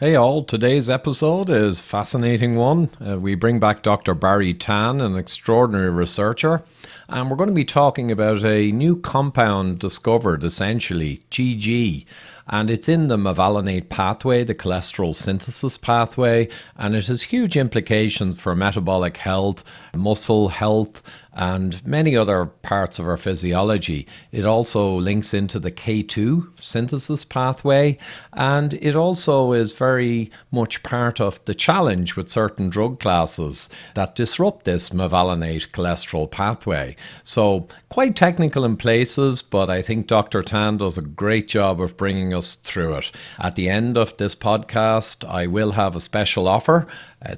Hey all, today's episode is a fascinating one. We bring back Dr. Barrie Tan, an extraordinary researcher, and we're going to be talking about a new compound discovered, essentially, GG. And it's in the mevalonate pathway, the cholesterol synthesis pathway, and it has huge implications for metabolic health, muscle health, and many other parts of our physiology. It also links into the K2 synthesis pathway, and it also is very much part of the challenge with certain drug classes that disrupt this mevalonate cholesterol pathway. So, quite technical in places, but I think Dr. Tan does a great job of bringing us through it. At the end of this podcast, I will have a special offer.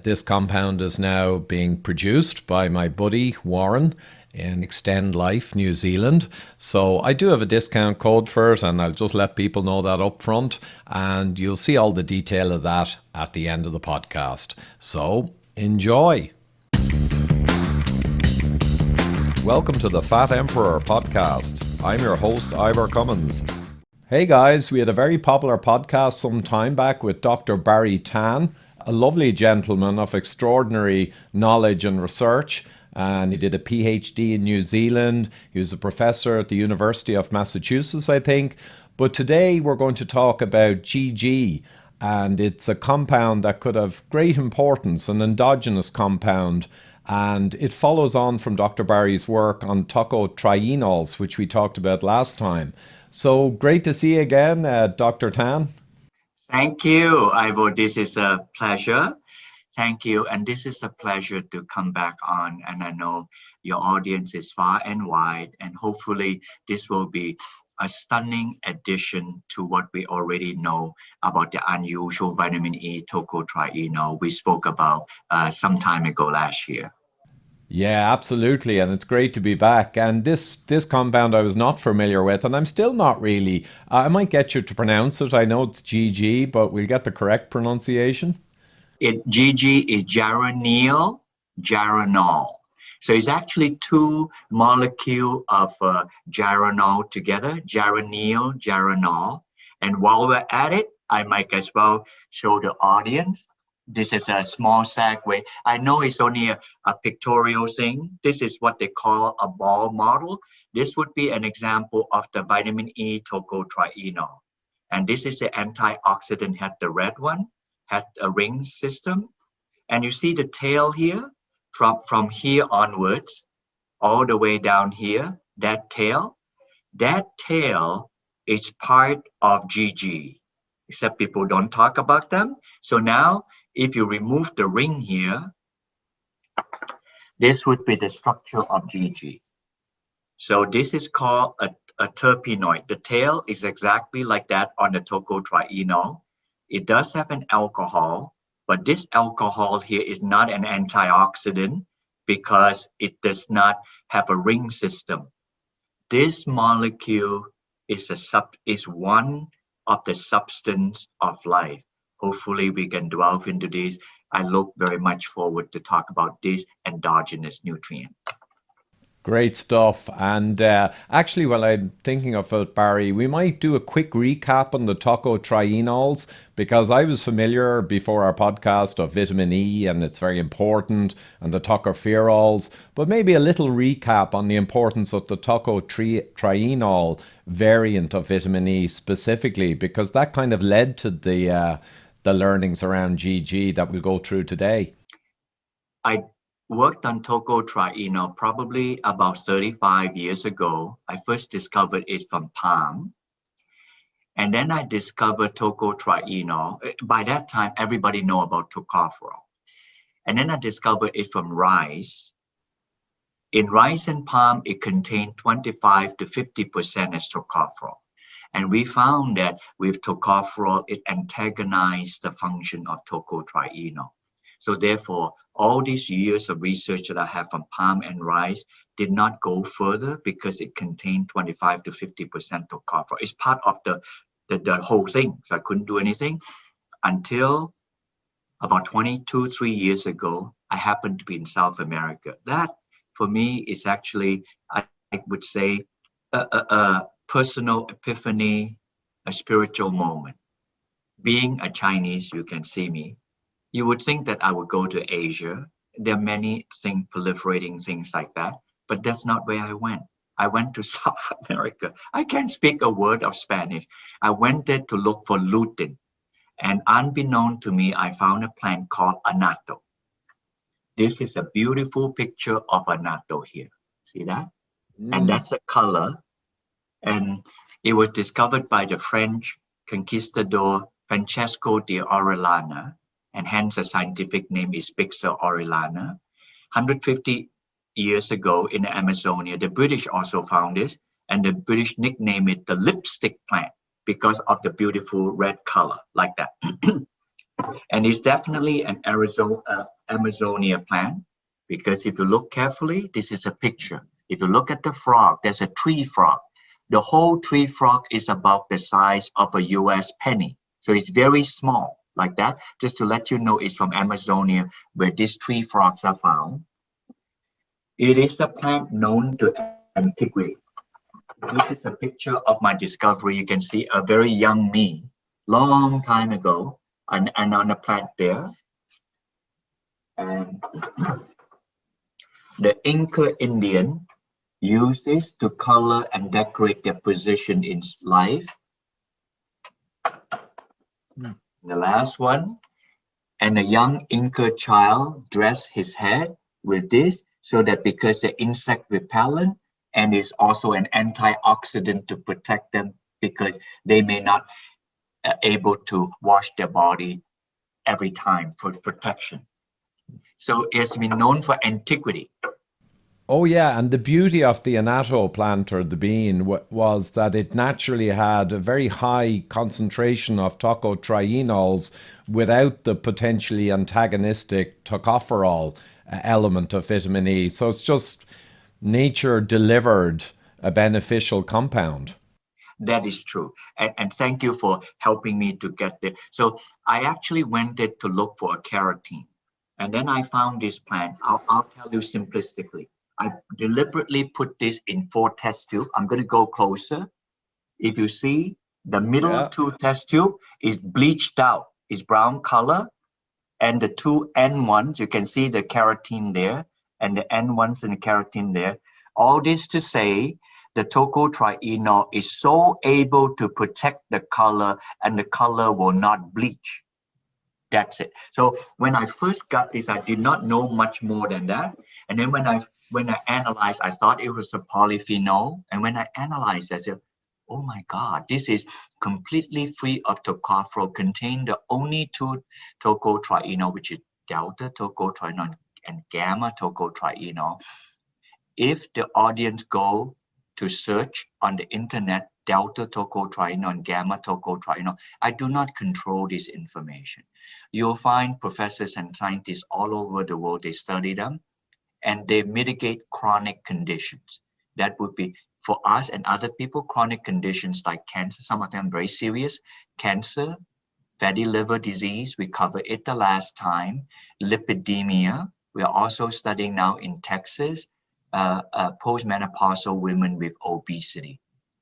This compound is now being produced by my buddy Warren in Extend Life, New Zealand. So I do have a discount code for it, and I'll just let people know that up front. And you'll see all the detail of that at the end of the podcast. So enjoy. Welcome to the Fat Emperor podcast. I'm your host, Ivor Cummins. Hey guys, we had a very popular podcast some time back with Dr. Barrie Tan, a lovely gentleman of extraordinary knowledge and research. And he did a PhD in New Zealand. He was a professor at the University of Massachusetts, I think. But today we're going to talk about GG. And it's a compound that could have great importance, an endogenous compound. And it follows on from Dr. Barrie's work on tocotrienols, which we talked about last time. So great to see you again, Dr. Tan. Thank you, Ivo. This is a pleasure. Thank you. And this is a pleasure to come back on. And I know your audience is far and wide. And hopefully this will be a stunning addition to what we already know about the unusual vitamin E tocotrienol we spoke about some time ago last year. Yeah, absolutely. And it's great to be back. And this compound I was not familiar with, and I'm still not really. I might get you to pronounce it. I know it's GG, but we'll get the correct pronunciation. GG is geranol. So it's actually two molecules of geranol together, geranol. And while we're at it, I might as well show the audience. This is a small segue. I know it's only a pictorial thing. This is what they call a ball model. This would be an example of the vitamin E tocotrienol. And this is the antioxidant, had the red one, has a ring system. And you see the tail here, from here onwards, all the way down here, that tail is part of GG, except people don't talk about them. So now, if you remove the ring here, this would be the structure of GG. So this is called a terpenoid. The tail is exactly like that on the tocotrienol. It does have an alcohol, but this alcohol here is not an antioxidant because it does not have a ring system. This molecule is one of the substance of life. Hopefully we can delve into this. I look very much forward to talk about this endogenous nutrient. Great stuff. And actually, while I'm thinking of it, Barry, we might do a quick recap on the tocotrienols because I was familiar before our podcast of vitamin E and it's very important, and the tocopherols, but maybe a little recap on the importance of the tocotrienol variant of vitamin E specifically, because that kind of led to the learnings around GG that we'll go through today. I worked on tocotrienol probably about 35 years ago. I first discovered it from palm. And then I discovered tocotrienol. By that time, everybody know about tocopherol. And then I discovered it from rice. In rice and palm, it contained 25 to 50% as tocopherol. And we found that with tocopherol, it antagonized the function of tocotrienol. So therefore, all these years of research that I have from palm and rice did not go further because it contained 25 to 50% tocopherol. It's part of the whole thing. So I couldn't do anything until about 3 years ago, I happened to be in South America. That for me is actually, I would say, a personal epiphany, a spiritual moment. Being a Chinese, you can see me. You would think that I would go to Asia. There are many things, proliferating things like that, but that's not where I went. I went to South America. I can't speak a word of Spanish. I went there to look for lutein. And unbeknown to me, I found a plant called Anato. This is a beautiful picture of Anato here. See that? And Mm. that's a color. And it was discovered by the French conquistador Francesco de Orellana, and hence the scientific name is Pixa orellana. 150 years ago in the Amazonia, the British also found this, and the British nicknamed it the lipstick plant because of the beautiful red color, like that. And it's definitely an Amazonia plant, because if you look carefully, this is a picture. If you look at the frog, there's a tree frog. The whole tree frog is about the size of a US penny. So it's very small, like that, just to let you know it's from Amazonia, where these tree frogs are found. It is a plant known to antiquity. This is a picture of my discovery. You can see a very young me, long time ago, and on a plant there. And the Inca Indian used this to color and decorate their position in life. The last one, and a young Inca child dressed his head with this, so that because the insect repellent, and is also an antioxidant to protect them, because they may not able to wash their body every time for protection. So it's been known for antiquity. Oh, yeah. And the beauty of the Anato plant, or the bean, was that it naturally had a very high concentration of tocotrienols without the potentially antagonistic tocopherol element of vitamin E. So it's just nature delivered a beneficial compound. That is true. And thank you for helping me to get there. So I actually went there to look for a carotene. And then I found this plant. I'll tell you simplistically. I deliberately put this in 4 test tubes. I'm going to go closer. If you see, the middle Yeah. 2 test tube is bleached out, is brown color. And the 2 end ones, you can see the carotene there, and the end ones and the carotene there. All this to say, the tocotrienol is so able to protect the color, and the color will not bleach. That's it. So when I first got this, I did not know much more than that. And then when I analyzed, I thought it was a polyphenol. And when I analyzed, I said, oh my God, this is completely free of tocopherol, contain the only 2 tocotrienol, which is delta tocotrienol and gamma tocotrienol. If the audience go to search on the internet, delta tocotrienol and gamma tocotrienol, I do not control this information. You'll find professors and scientists all over the world, they study them, and they mitigate chronic conditions. That would be, for us and other people, chronic conditions like cancer, some of them very serious, cancer, fatty liver disease, we covered it the last time, lipidemia. We are also studying now in Texas, postmenopausal women with obesity.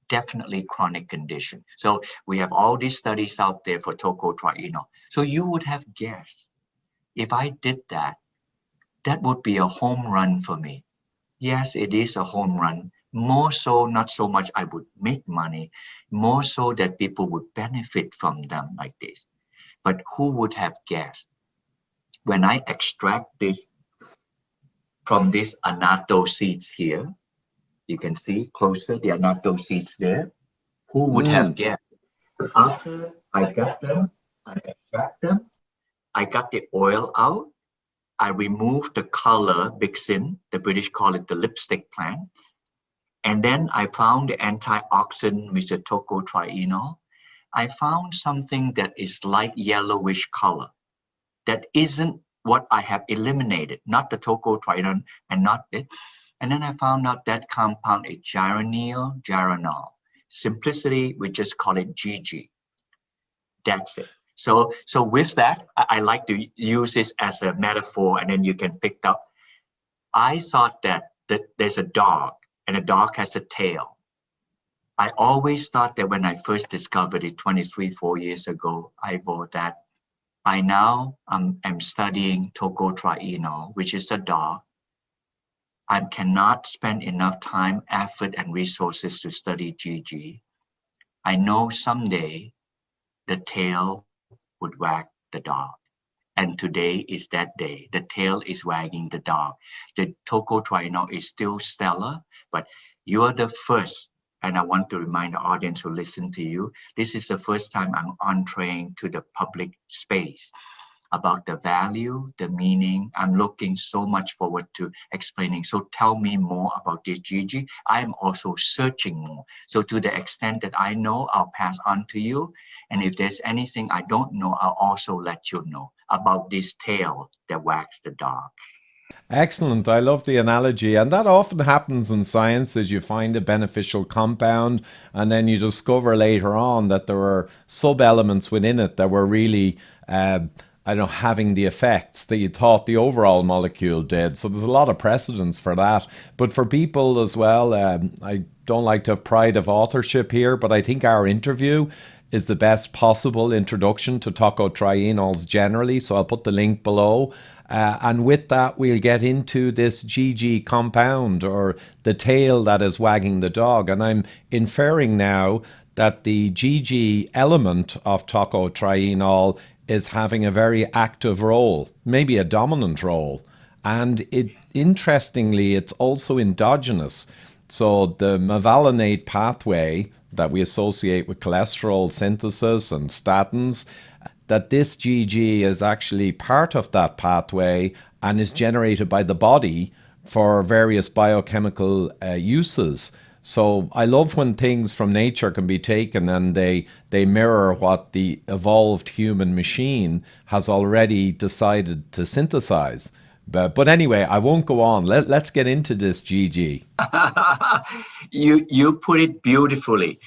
Definitely chronic condition. So we have all these studies out there for tocotrienol. So you would have guessed, if I did that, that would be a home run for me. Yes, it is a home run. More so, not so much I would make money, more so that people would benefit from them like this. But who would have guessed? When I extract this from these Anato seeds here, you can see closer the Anato seeds there. Who would have Mm. guessed? After I got them, I extract them, I got the oil out, I removed the color Bixin, the British call it the lipstick plant, and then I found the antioxidant with the tocotrienol. I found something that is light yellowish color that isn't what I have eliminated, not the tocotrienol and not it. And then I found out that compound is Geranylgeraniol. Simplicity, we just call it GG. That's it. So with that, I like to use this as a metaphor, and then you can pick up. I thought that there's a dog, and a dog has a tail. I always thought that when I first discovered it 4 years ago, I thought that I now am studying tocotrienol, which is a dog. I cannot spend enough time, effort, and resources to study GG. I know someday the tail would wag the dog. And today is that day. The tail is wagging the dog. The tocotrienol is still stellar, but you're the first. And I want to remind the audience who listen to you, this is the first time I'm entering to the public space about the value, the meaning. I'm looking so much forward to explaining. So tell me more about this, Gigi. I'm also searching more. So to the extent that I know, I'll pass on to you. And if there's anything I don't know, I'll also let you know about this tail that wags the dog. Excellent. I love the analogy. And that often happens in science as you find a beneficial compound and then you discover later on that there were sub-elements within it that were really, I don't know, having the effects that you thought the overall molecule did. So there's a lot of precedence for that. But for people as well, I don't like to have pride of authorship here, but I think our interview is the best possible introduction to tocotrienols generally. So I'll put the link below. And with that, we'll get into this GG compound, or the tail that is wagging the dog. And I'm inferring now that the GG element of tocotrienol is having a very active role, maybe a dominant role. And interestingly, it's also endogenous. So the mevalonate pathway that we associate with cholesterol synthesis and statins, that this GG is actually part of that pathway and is generated by the body for various biochemical uses. So I love when things from nature can be taken and they mirror what the evolved human machine has already decided to synthesize. But anyway, I won't go on. Let's get into this, GG. You put it beautifully.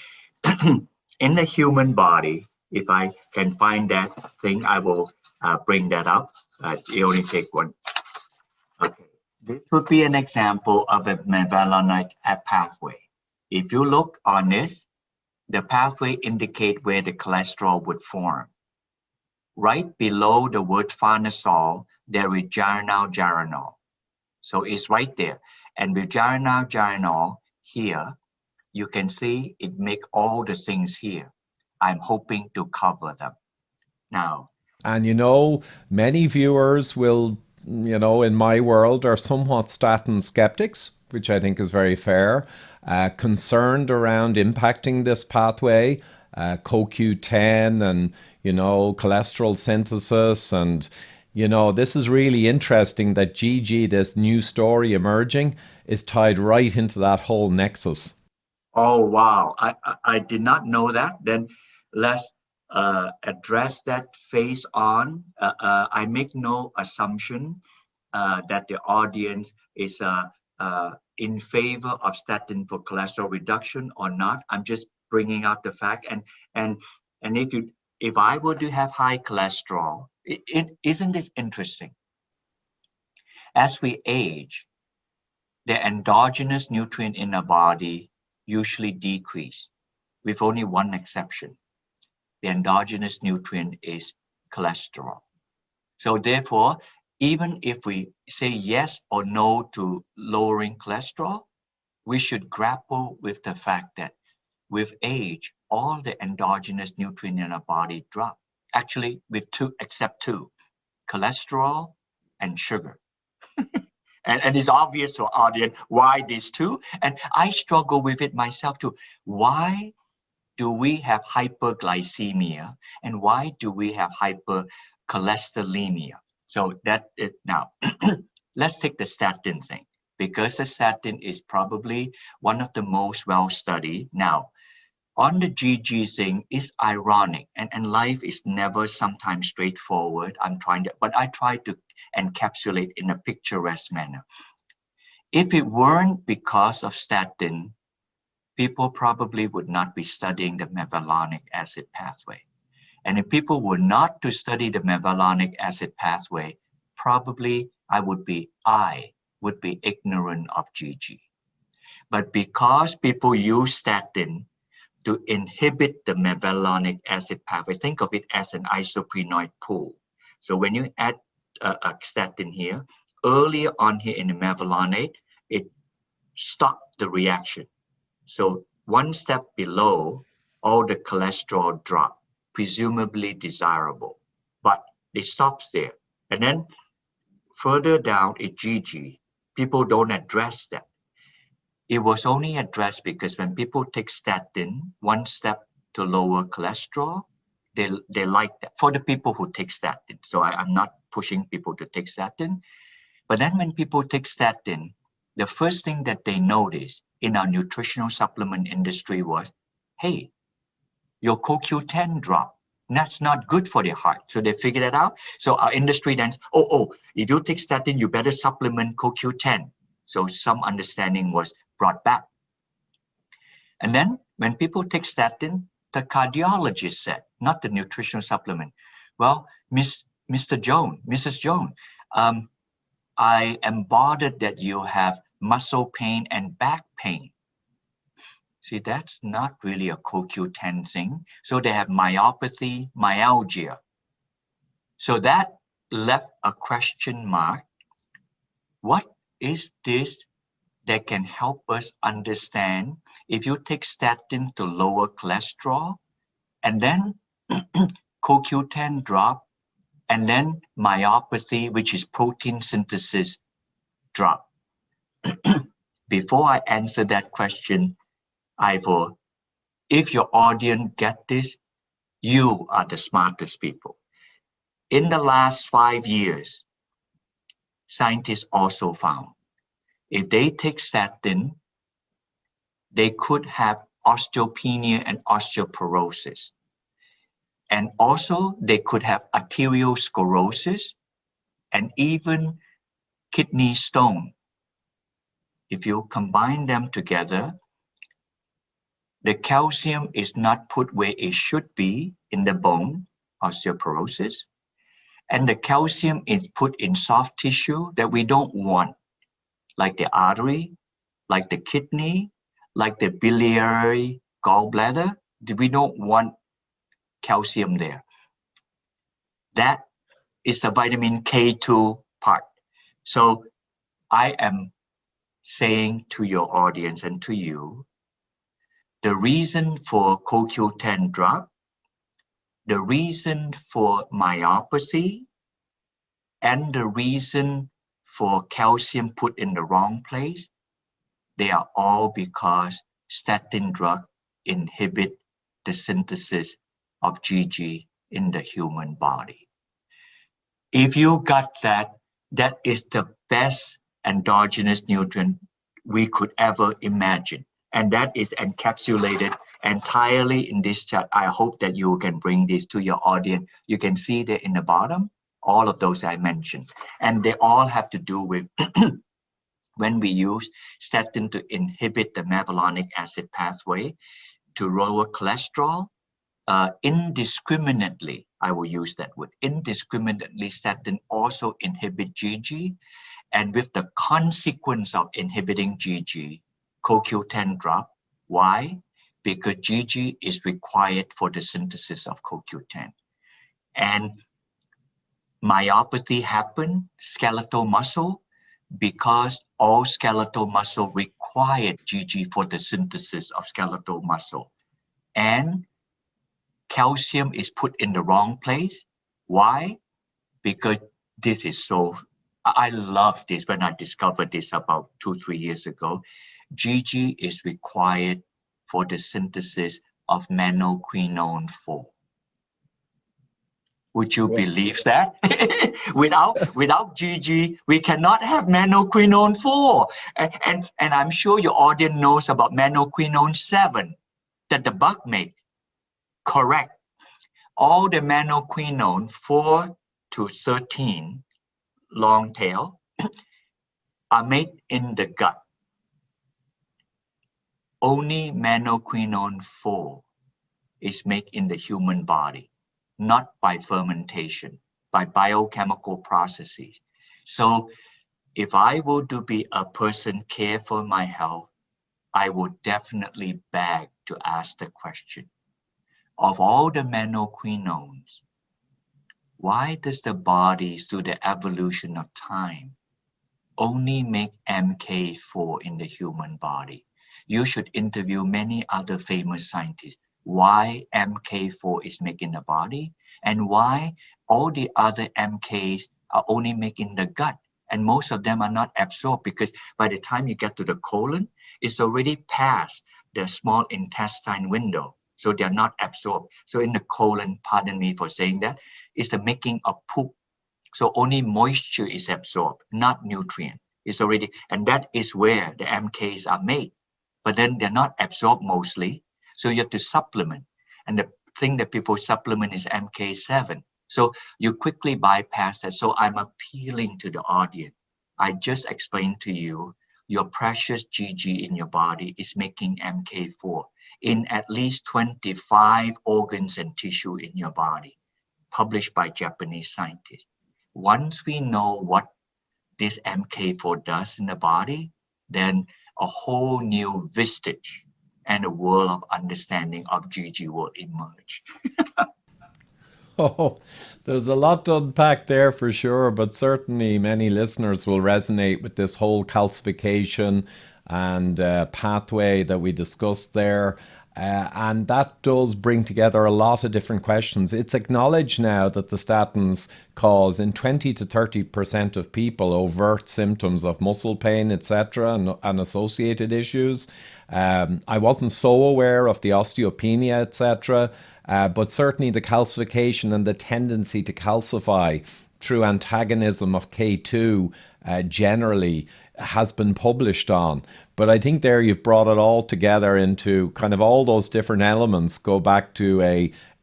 In the human body, if I can find that thing, I will bring that up. You only take one. Okay. This would be an example of a mevalonate pathway. If you look on this, the pathway indicate where the cholesterol would form. Right below the word farnesol, there is geranylgeraniol. So it's right there. And with geranylgeraniol here, you can see it make all the things here. I'm hoping to cover them. Now, And many viewers will, in my world, are somewhat statin skeptics, which I think is very fair, concerned around impacting this pathway, CoQ10 and, cholesterol synthesis. And, this is really interesting that GG, this new story emerging, is tied right into that whole nexus. oh, wow. I did not know that. Then let's address that face on. I make no assumption that the audience is in favor of statin for cholesterol reduction or not. I'm just bringing out the fact. And if I were to have high cholesterol, isn't this interesting? As we age, the endogenous nutrient in our body usually decrease, with only one exception. The endogenous nutrient is cholesterol. So therefore, even if we say yes or no to lowering cholesterol, we should grapple with the fact that with age, all the endogenous nutrient in our body drop. Actually, with except two, cholesterol and sugar. And it's obvious to our audience why these two. And I struggle with it myself too. Why do we have hyperglycemia and why do we have hypercholesterolemia? So now, let's take the statin thing, because the statin is probably one of the most well-studied. Now, on the GG thing is ironic, and life is never sometimes straightforward. But I try to encapsulate in a picturesque manner. If it weren't because of statin, people probably would not be studying the mevalonic acid pathway. And if people were not to study the mevalonic acid pathway, probably I would be ignorant of GG. But because people use statin, to inhibit the mevalonic acid pathway. Think of it as an isoprenoid pool. So when you add a statin here, earlier on here in the mevalonate, it stopped the reaction. So one step below, all the cholesterol drop, presumably desirable, but it stops there. And then further down is GG. People don't address that. It was only addressed because when people take statin, one step to lower cholesterol, they like that for the people who take statin. So I'm not pushing people to take statin. But then when people take statin, the first thing that they notice in our nutritional supplement industry was, hey, your CoQ10 dropped. That's not good for the heart. So they figured it out. So our industry then, if you take statin, you better supplement CoQ10. So some understanding was brought back. And then when people take statin, the cardiologist said, not the nutritional supplement, well, Mr. Jones, Mrs. Jones, I am bothered that you have muscle pain and back pain. See, that's not really a CoQ10 thing. So they have myopathy, myalgia. So that left a question mark. What is this that can help us understand if you take statin to lower cholesterol and then CoQ10 drop and then myopathy, which is protein synthesis, drop? Before I answer that question, Ivor, if your audience get this, you are the smartest people. In the last 5 years, scientists also found if they take statin, they could have osteopenia and osteoporosis. And also they could have arteriosclerosis and even kidney stone. If you combine them together, the calcium is not put where it should be in the bone, osteoporosis, and the calcium is put in soft tissue that we don't want, like the artery, like the kidney, like the biliary gallbladder. We don't want calcium there. That is the vitamin K2 part. So I am saying to your audience and to you, the reason for CoQ10 drop, the reason for myopathy, and the reason for calcium put in the wrong place, they are all because statin drug inhibit the synthesis of GG in the human body. If you got that, that is the best endogenous nutrient we could ever imagine. And that is encapsulated entirely in this chat. I hope that you can bring this to your audience. You can see there in the bottom, all of those I mentioned. And they all have to do with when we use statin to inhibit the mevalonic acid pathway to lower cholesterol, indiscriminately, I will use that word, indiscriminately statin also inhibit GG, and with the consequence of inhibiting GG, CoQ10 drop. Why? Because GG is required for the synthesis of CoQ10. And myopathy happen, skeletal muscle, because all skeletal muscle required GG for the synthesis of skeletal muscle. And calcium is put in the wrong place. Why? Because this is so, I love this when I discovered this about 2-3 years ago. GG is required for the synthesis of manoquinone 4. Would you believe that? without GG, we cannot have manoquinone 4. And I'm sure your audience knows about manoquinone 7 that the bug makes. Correct. All the manoquinone 4 to 13 long tail are made in the gut. Only manoquinone 4 is made in the human body, not by fermentation, by biochemical processes. So if I were to be a person care for my health, I would definitely beg to ask the question, of all the menaquinones, why does the body, through the evolution of time, only make MK4 in the human body? You should interview many other famous scientists. Why MK4 is made in the body, and why all the other MKs are only made in the gut, and most of them are not absorbed, because by the time you get to the colon, it's already past the small intestine window, so they're not absorbed. So in the colon, pardon me for saying that, is the making of poop. So only moisture is absorbed, not nutrient. It's already, and that is where the MKs are made. But then they're not absorbed mostly, so you have to supplement. And the thing that people supplement is MK7. So you quickly bypass that. So I'm appealing to the audience. I just explained to you, your precious GG in your body is making MK4 in at least 25 organs and tissue in your body, published by Japanese scientists. Once we know what this MK4 does in the body, then a whole new vistage and a world of understanding of GG will emerge. Oh, there's a lot to unpack there for sure, but certainly many listeners will resonate with this whole calcification and pathway that we discussed there. And that does bring together a lot of different questions. It's acknowledged now that the statins cause in 20 to 30% of people overt symptoms of muscle pain, etc., and associated issues. I wasn't so aware of the osteopenia, etc., but certainly the calcification and the tendency to calcify through antagonism of K2 generally has been published on. But I think there you've brought it all together into kind of all those different elements go back to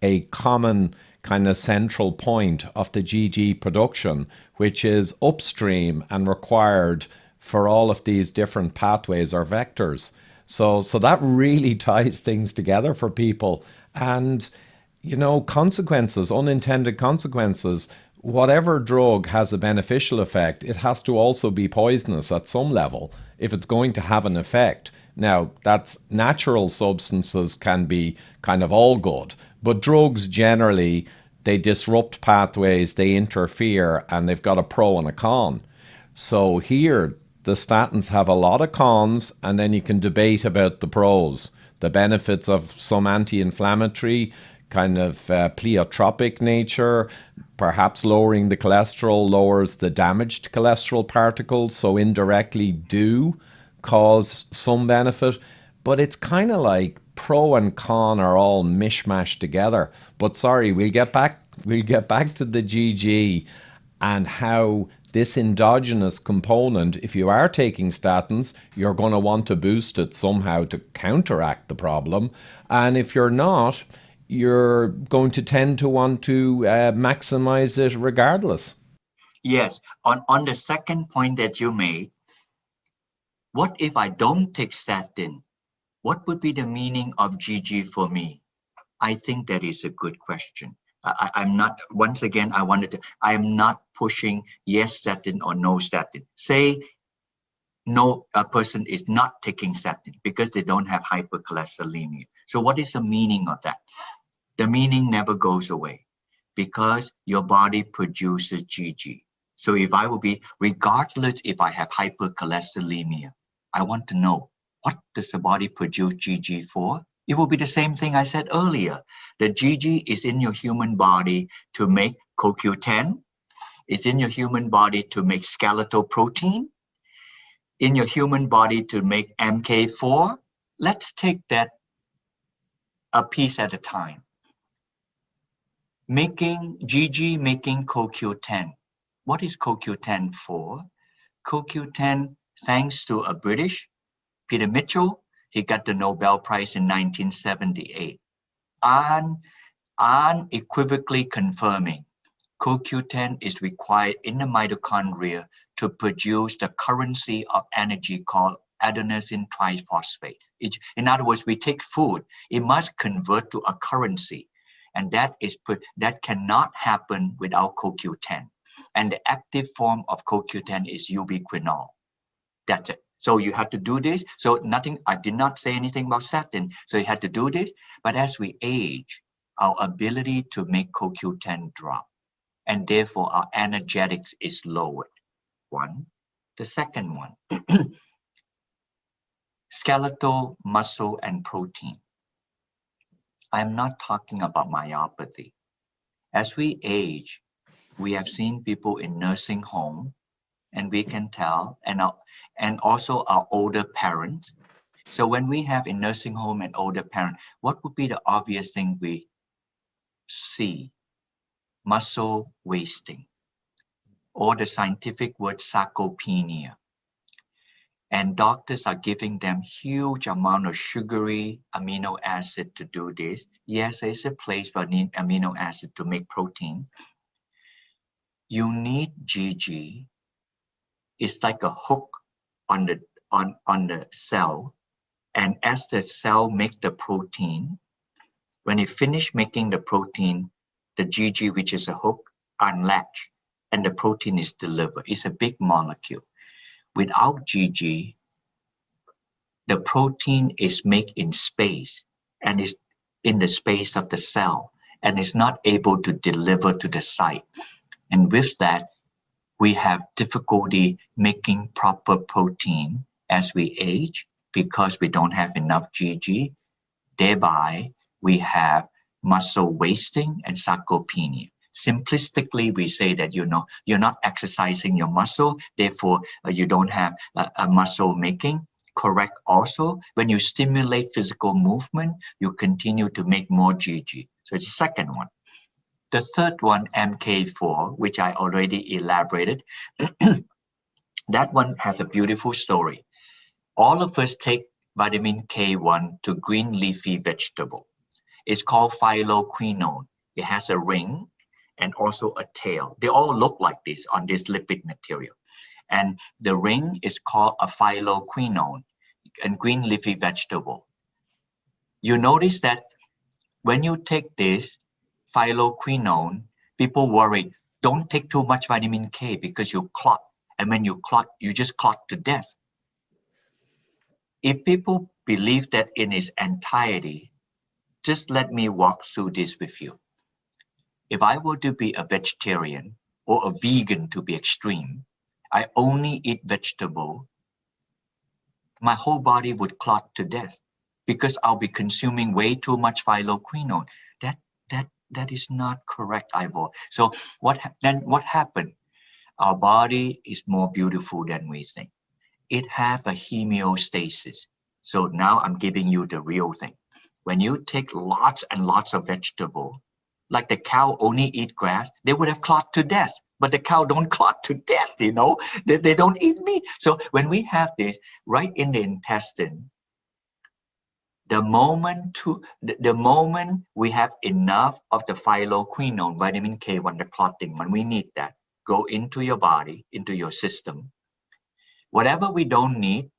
a common kind of central point of the GG production, which is upstream and required for all of these different pathways or vectors. So that really ties things together for people. And, you know, consequences, unintended consequences, whatever drug has a beneficial effect, it has to also be poisonous at some level if it's going to have an effect. Now, that's natural substances can be kind of all good, but drugs generally, they disrupt pathways, they interfere, and they've got a pro and a con. So here, the statins have a lot of cons, and then you can debate about the pros, the benefits of some anti-inflammatory, kind of pleiotropic nature, perhaps lowering the cholesterol lowers the damaged cholesterol particles, so indirectly do cause some benefit. But it's kind of like pro and con are all mishmashed together. But sorry, we'll get back to the GG and how this endogenous component, if you are taking statins, you're going to want to boost it somehow to counteract the problem. And if you're not, you're going to tend to want to maximize it regardless. Yes, on the second point that you made, what if I don't take statin? What would be the meaning of GG for me? I think that is a good question. I'm not, once again, I am not pushing yes statin or no statin. Say no, a person is not taking statin because they don't have hypercholesterolemia. So what is the meaning of that? The meaning never goes away because your body produces GG. So if I will be, regardless if I have hypercholesterolemia, I want to know, what does the body produce GG for? It will be the same thing I said earlier. The GG is in your human body to make CoQ10. It's in your human body to make skeletal protein. In your human body to make MK4. Let's take that a piece at a time. Making GG, making CoQ10. What is CoQ10 for? CoQ10, thanks to a British, Peter Mitchell, he got the Nobel Prize in 1978. Unequivocally confirming CoQ10 is required in the mitochondria to produce the currency of energy called adenosine triphosphate. In other words, we take food, it must convert to a currency, and that cannot happen without CoQ10. And the active form of CoQ10 is ubiquinol. That's it. So you had to do this. So nothing, I did not say anything about statin. So you had to do this. But as we age, our ability to make CoQ10 drop, and therefore our energetics is lowered. One. The second one, skeletal, muscle, and protein. I'm not talking about myopathy. As we age, we have seen people in nursing home, and we can tell, and also our older parents. So when we have in nursing home and older parent, what would be the obvious thing we see? Muscle wasting, or the scientific word sarcopenia. And doctors are giving them huge amount of sugary amino acid to do this. Yes, there's a place for amino acid to make protein. You need GG. It's like a hook on the cell. And as the cell make the protein, when it finish making the protein, the GG, which is a hook, unlatch, and the protein is delivered. It's a big molecule. Without GG, the protein is made in space and is in the space of the cell and is not able to deliver to the site. And with that, we have difficulty making proper protein as we age because we don't have enough GG. Thereby, we have muscle wasting and sarcopenia. Simplistically, we say that you're not exercising your muscle, therefore you don't have a muscle making. Correct also, when you stimulate physical movement, you continue to make more GG. So it's the second one. The third one, MK4, which I already elaborated, that one has a beautiful story. All of us take vitamin K1 to green leafy vegetable. It's called phyloquinone. It has a ring and also a tail. They all look like this on this lipid material. And the ring is called a phyloquinone, and green leafy vegetable. You notice that when you take this phyloquinone, people worry, don't take too much vitamin K because you clot. And when you clot, you just clot to death. If people believe that in its entirety, just let me walk through this with you. If I were to be a vegetarian or a vegan to be extreme, I only eat vegetable, my whole body would clot to death because I'll be consuming way too much phyloquinone. That is not correct, Ivor. So what happened? Our body is more beautiful than we think. It have a homeostasis. So now I'm giving you the real thing. When you take lots and lots of vegetable, like the cow only eat grass, they would have clot to death. But the cow don't clot to death, They don't eat meat. So when we have this right in the intestine, the moment we have enough of the phyloquinone, vitamin K1, the clotting, when we need that, go into your body, into your system. Whatever we don't need,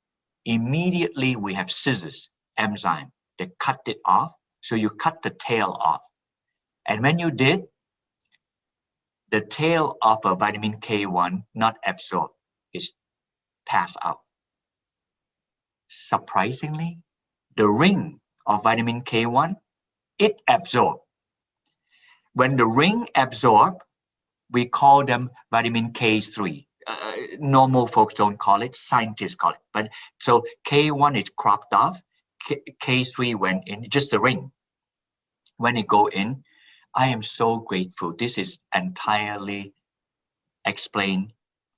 immediately we have scissors, enzyme, they cut it off. So you cut the tail off. And when you did, the tail of a vitamin K1 not absorbed, is passed out. Surprisingly, the ring of vitamin K1, it absorbed. When the ring absorbed, we call them vitamin K3. Normal folks don't call it, scientists call it. But so K1 is cropped off, K3 went in, just the ring. When it go in, I am so grateful. This is entirely explained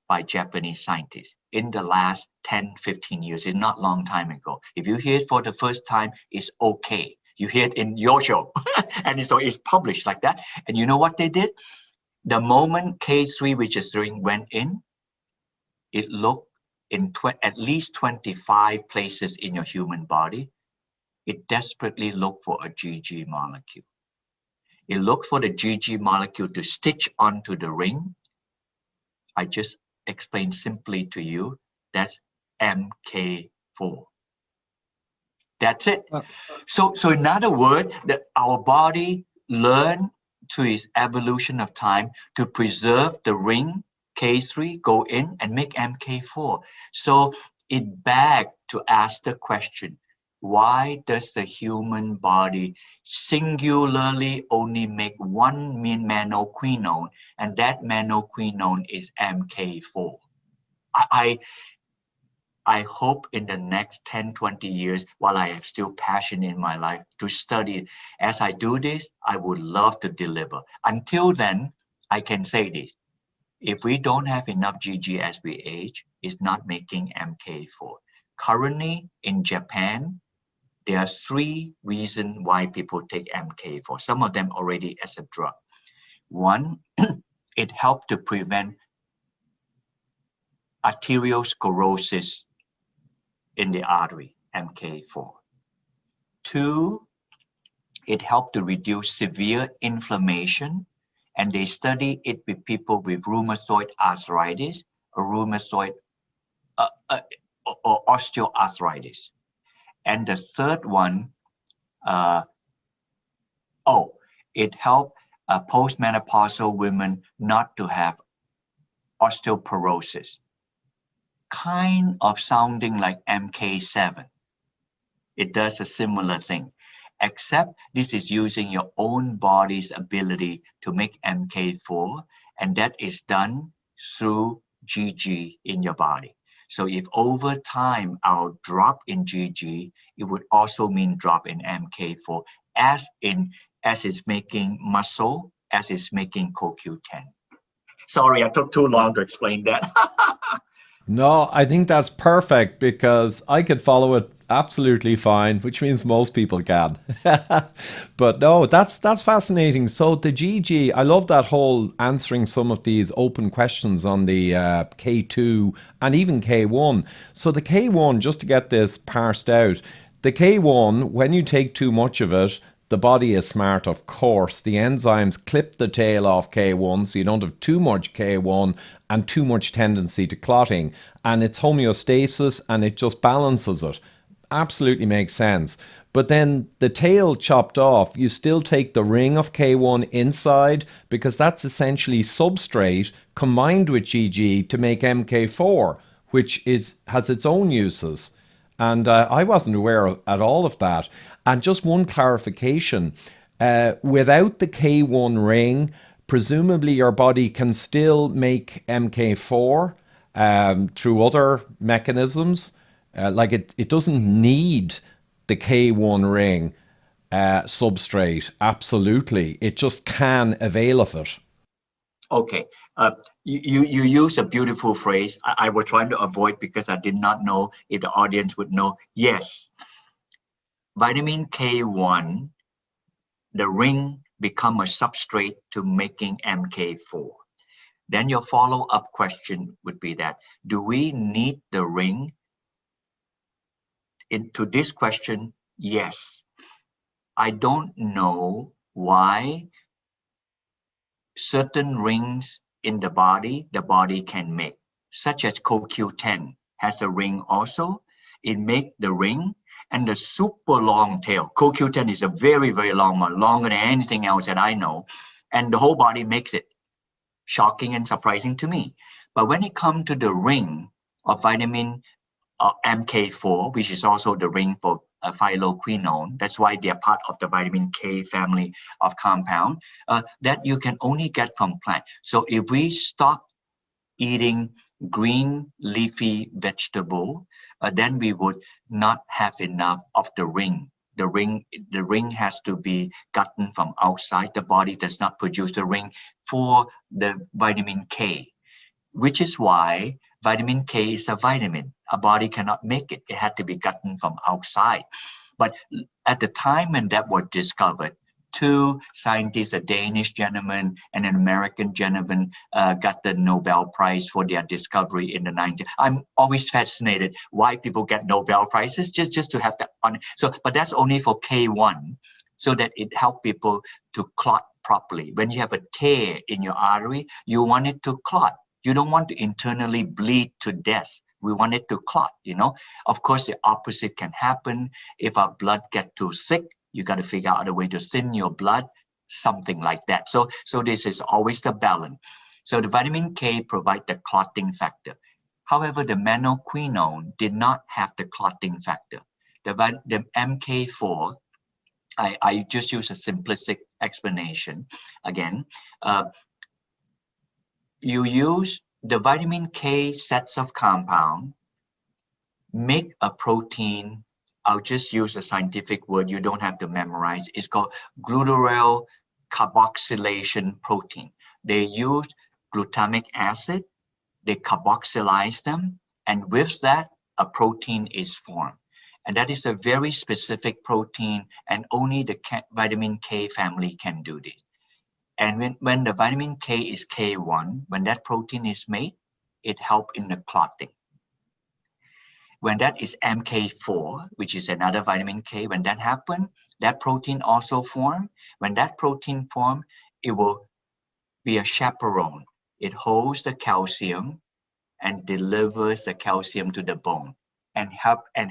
by Japanese scientists in the last 10, 15 years. It's not a long time ago. If you hear it for the first time, it's okay. You hear it in your show. And so it's published like that. And you know what they did? The moment K3, which is the ring, went in, it looked in at least 25 places in your human body. It desperately looked for a GG molecule. It looked for the GG molecule to stitch onto the ring. I just explained simply to you, that's MK4. That's it. So in other words, our body learned through its evolution of time to preserve the ring K3, go in and make MK4. So it begs to ask the question, why does the human body singularly only make one manoquinone, and that manoquinone is MK4? I hope in the next 10, 20 years, while I have still passion in my life to study it. As I do this, I would love to deliver. Until then, I can say this. If we don't have enough GG as we age, it's not making MK4. Currently in Japan, there are 3 reasons why people take MK4. Some of them already as a drug. One, it helps to prevent arteriosclerosis in the artery, MK4. 2, it helped to reduce severe inflammation, and they study it with people with rheumatoid arthritis or rheumatoid or osteoarthritis. And the third one, it helped postmenopausal women not to have osteoporosis. Kind of sounding like MK7. It does a similar thing, except this is using your own body's ability to make MK4, and that is done through GG in your body. So if over time our drop in GG, it would also mean drop in MK4, as it's making muscle, as it's making CoQ10. Sorry, I took too long to explain that. No, I think that's perfect because I could follow it absolutely fine, which means most people can. But no, that's fascinating. So the GG, I love that whole answering some of these open questions on the K2 and even K1. So the K1, just to get this parsed out, the K1, when you take too much of it, the body is smart, of course. The enzymes clip the tail off K1 so you don't have too much K1 and too much tendency to clotting. And it's homeostasis and it just balances it. Absolutely makes sense. But then the tail chopped off, you still take the ring of K1 inside because that's essentially substrate combined with GG to make MK4, which has its own uses. And I wasn't aware at all of that. And just one clarification, without the K1 ring, presumably your body can still make MK4 through other mechanisms. Like it doesn't need the K1 ring substrate, absolutely. It just can avail of it. Okay. You use a beautiful phrase. I was trying to avoid because I did not know if the audience would know. Yes, vitamin K1, the ring become a substrate to making MK4. Then your follow-up question would be that, do we need the ring? Into this question, yes. I don't know why certain rings in the body can make, such as CoQ10 has a ring also. It make the ring and the super long tail. CoQ10 is a very, very long one, longer than anything else that I know. And the whole body makes it. Shocking and surprising to me. But when it comes to the ring of vitamin MK4, which is also the ring for phylloquinone. That's why they are part of the vitamin K family of compound that you can only get from plant. So if we stop eating green leafy vegetable, then we would not have enough of the ring. The ring has to be gotten from outside. The body does not produce the ring for the vitamin K, which is why vitamin K is a vitamin. A body cannot make it. It had to be gotten from outside. But at the time when that was discovered, 2 scientists, a Danish gentleman and an American gentleman, got the Nobel Prize for their discovery in the 90s. I'm always fascinated why people get Nobel Prizes, just to have that on. So, but that's only for K1, so that it helps people to clot properly. When you have a tear in your artery, you want it to clot. You don't want to internally bleed to death. We want it to clot, Of course, the opposite can happen. If our blood gets too thick, you got to figure out a way to thin your blood, something like that. So this is always the balance. So the vitamin K provides the clotting factor. However, the menaquinone did not have the clotting factor. The MK4, I just use a simplistic explanation again. You use the vitamin K sets of compound, make a protein. I'll just use a scientific word you don't have to memorize. It's called glutarate carboxylation protein. They use glutamic acid, they carboxylize them, and with that, a protein is formed. And that is a very specific protein, and only the vitamin K family can do this. And when the vitamin K is K1, when that protein is made, it helps in the clotting. When that is MK4, which is another vitamin K, when that happens, that protein also forms. When that protein forms, it will be a chaperone. It holds the calcium and delivers the calcium to the bone, and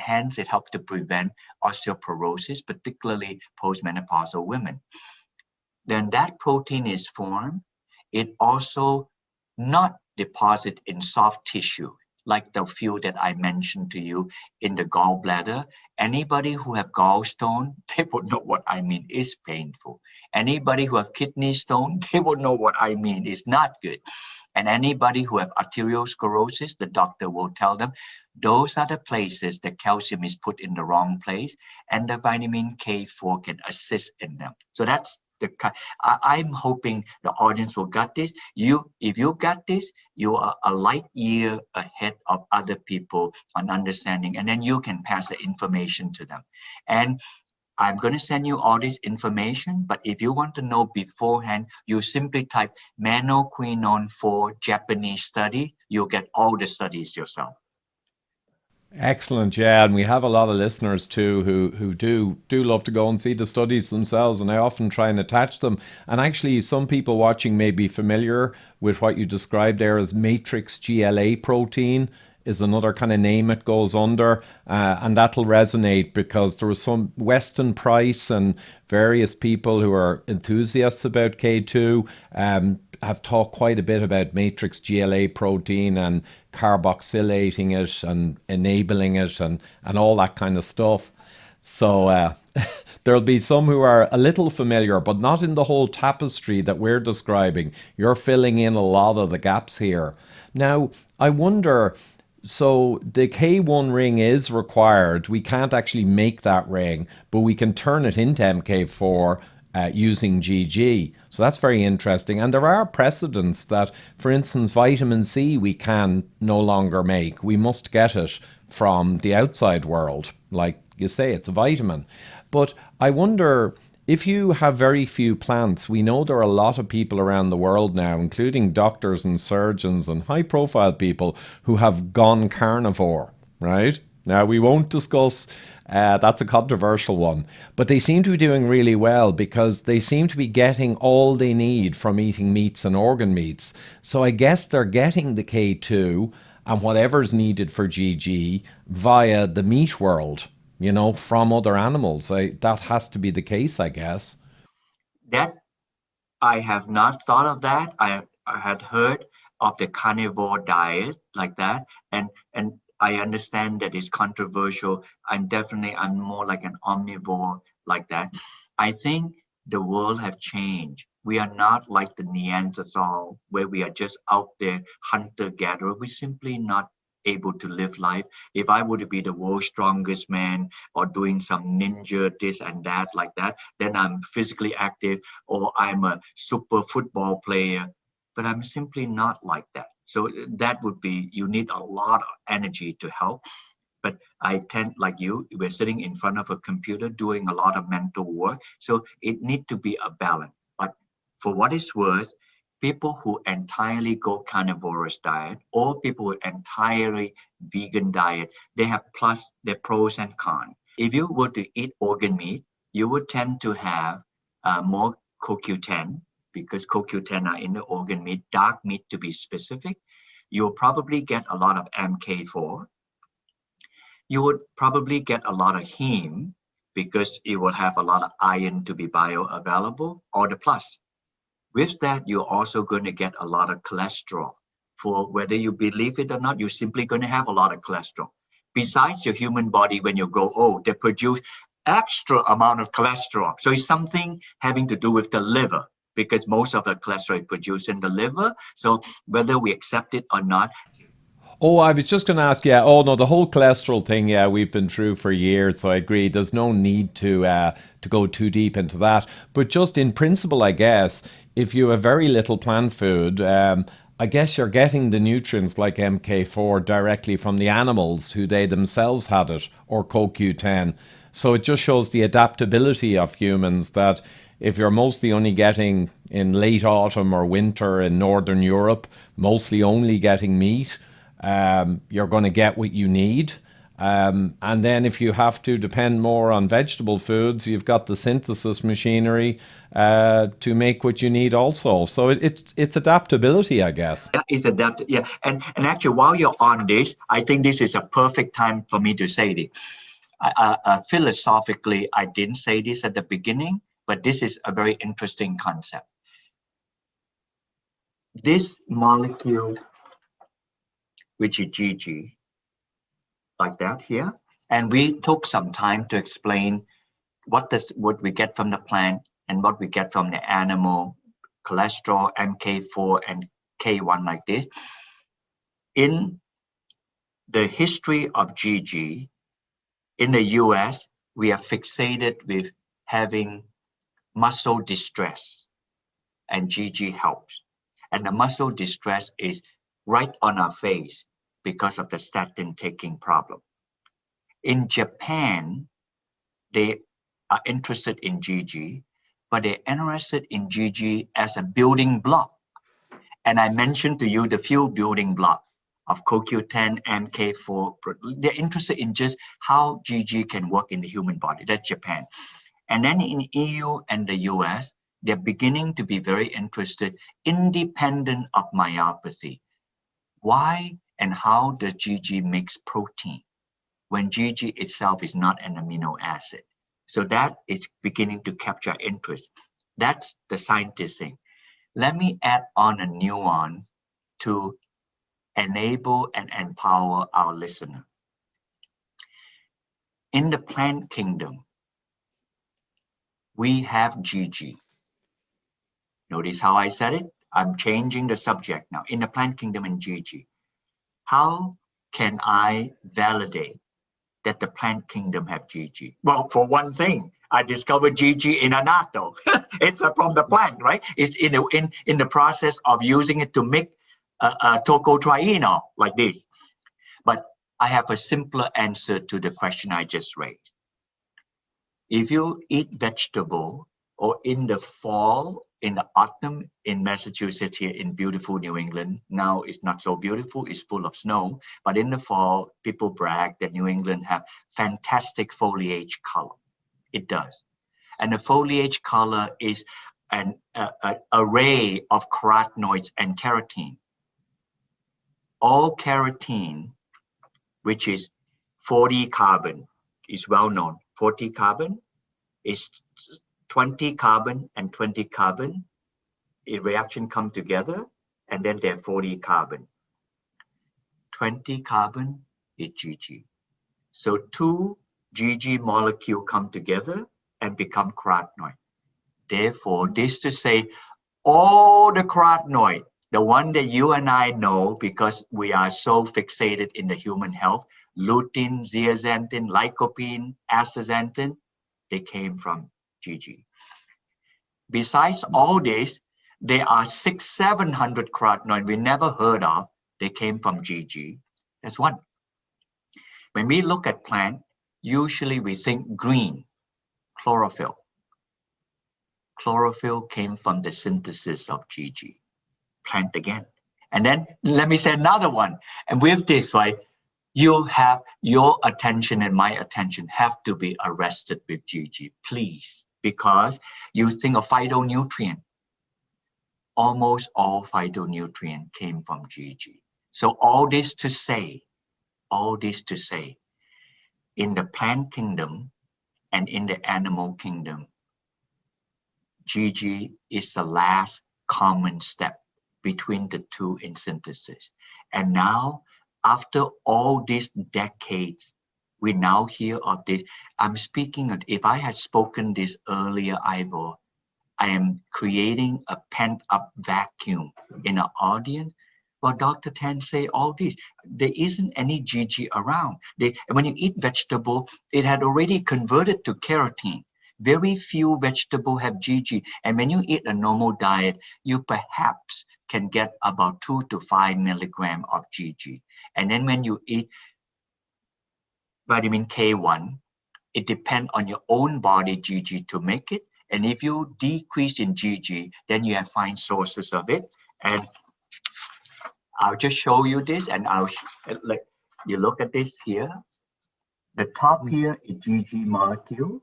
hence it helps to prevent osteoporosis, particularly postmenopausal women. Then that protein is formed. It also not deposit in soft tissue, like the few that I mentioned to you in the gallbladder. Anybody who have gallstone, they would know what I mean. It's painful. Anybody who have kidney stone, they would know what I mean. It's not good. And anybody who have arteriosclerosis, the doctor will tell them, those are the places the calcium is put in the wrong place, and the vitamin K4 can assist in them. So that's I'm hoping the audience will get this. If you got this, you are a light year ahead of other people on understanding, and then you can pass the information to them. And I'm going to send you all this information, but if you want to know beforehand, you simply type menaquinone for Japanese study. You'll get all the studies yourself. Excellent, yeah, and we have a lot of listeners too who do love to go and see the studies themselves, and I often try and attach them. And actually, some people watching may be familiar with what you described there as matrix GLA protein is another kind of name it goes under, and that'll resonate because there was some Weston Price and various people who are enthusiasts about K2 have talked quite a bit about matrix GLA protein and carboxylating it and enabling it and all that kind of stuff. So there'll be some who are a little familiar, but not in the whole tapestry that we're describing. You're filling in a lot of the gaps here. Now, I wonder, so the K1 ring is required. We can't actually make that ring, but we can turn it into MK4 using GG. So that's very interesting. And there are precedents that, for instance, vitamin C we can no longer make. We must get it from the outside world. Like you say, it's a vitamin. But I wonder, if you have very few plants, we know there are a lot of people around the world now, including doctors and surgeons and high profile people who have gone carnivore, right? Now, we won't discuss, that's a controversial one, but they seem to be doing really well because they seem to be getting all they need from eating meats and organ meats. So I guess they're getting the K2 and whatever's needed for GG via the meat world, you know, from other animals. That has to be the case, I guess. That I have not thought of that. I had heard of the carnivore diet like that, and I understand that it's controversial. I'm more like an omnivore like that. I think the world have changed. We are not like the Neanderthal where we are just out there hunter gatherer. We're simply not able to live life. If I were to be the world's strongest man or doing some ninja this and that like that, then I'm physically active or I'm a super football player, but I'm simply not like that. So that would be, you need a lot of energy to help. But I tend, like you, we're sitting in front of a computer doing a lot of mental work. So it needs to be a balance. But for what it's worth, people who entirely go carnivorous diet or people who entirely vegan diet, they have their pros and cons. If you were to eat organ meat, you would tend to have more CoQ10 because CoQ10 are in the organ meat, dark meat to be specific. You'll probably get a lot of MK4. You would probably get a lot of heme because it will have a lot of iron to be bioavailable, or the plus. With that, you're also going to get a lot of cholesterol for whether you believe it or not, you're simply going to have a lot of cholesterol. Besides, your human body, when you grow old, they produce extra amount of cholesterol. So it's something having to do with the liver, because most of the cholesterol is produced in the liver. So whether we accept it or not. Oh, I was just going to ask, yeah. Oh no, the whole cholesterol thing, yeah, we've been through for years, so I agree. There's no need to go too deep into that. But just in principle, I guess, if you have very little plant food, I guess you're getting the nutrients like MK4 directly from the animals who they themselves had it, or CoQ10. So it just shows the adaptability of humans that if you're mostly only getting in late autumn or winter in Northern Europe, mostly only getting meat, you're going to get what you need. And then if you have to depend more on vegetable foods, you've got the synthesis machinery to make what you need also. So it's adaptability, I guess. Yeah, it's adapted. Yeah, and actually, while you're on this, I think this is a perfect time for me to say this. Philosophically, I didn't say this at the beginning, but this is a very interesting concept. This molecule, which is GG, like that here, and we took some time to explain what we get from the plant and what we get from the animal, cholesterol, MK4 and K1 like this. In the history of GG, in the US, we are fixated with having muscle distress, and GG helps. And the muscle distress is right on our face because of the statin taking problem. In Japan, they are interested in GG, but they're interested in GG as a building block. And I mentioned to you the few building blocks of CoQ10, MK4. They're interested in just how GG can work in the human body. That's Japan. And then in EU and the US, they're beginning to be very interested, independent of myopathy. Why and how does GG mix protein when GG itself is not an amino acid? So that is beginning to capture interest. That's the scientist thing. Let me add on a nuance to enable and empower our listener. In the plant kingdom, we have GG. Notice how I said it? I'm changing the subject now. In the plant kingdom and GG, how can I validate that the plant kingdom have GG? Well, for one thing, I discovered GG in Anato. It's from the plant, right? It's in the process of using it to make Tocotrienol like this. But I have a simpler answer to the question I just raised. If you eat vegetable, or in the fall, in the autumn in Massachusetts, here in beautiful New England, now it's not so beautiful, it's full of snow, but in the fall, people brag that New England have fantastic foliage color. It does. And the foliage color is an array of carotenoids and carotene. All carotene, which is 40 carbon, is well known. 40 carbon is 20 carbon and 20 carbon. A reaction come together, and then they're 40 carbon. 20 carbon is GG. So two GG molecule come together and become carotenoid. Therefore, this to say all the carotenoid, the one that you and I know because we are so fixated in the human health, lutein, zeaxanthin, lycopene, astaxanthin, they came from GG. Besides all this, there are 600-700 carotenoids we never heard of. They came from GG. That's one. When we look at plant, usually we think green, chlorophyll. Chlorophyll came from the synthesis of GG. Plant again. And then let me say another one. And with this, right, you have your attention and my attention have to be arrested with GG, please, because you think of phytonutrient. Almost all phytonutrient came from GG. So all this to say, in the plant kingdom and in the animal kingdom, GG is the last common step between the two in synthesis. And now, after all these decades, we now hear of this. I'm speaking of, if I had spoken this earlier, Ivor, I am creating a pent-up vacuum in an audience. Well, Dr. Tan say all this. There isn't any GG around. When you eat vegetable, it had already converted to keratin. Very few vegetables have GG. And when you eat a normal diet, you perhaps can get about 2 to 5 milligrams of GG. And then when you eat vitamin K1, it depends on your own body GG to make it. And if you decrease in GG, then you have fine sources of it. And I'll just show you this, and like you look at this here. The top here is GG molecule,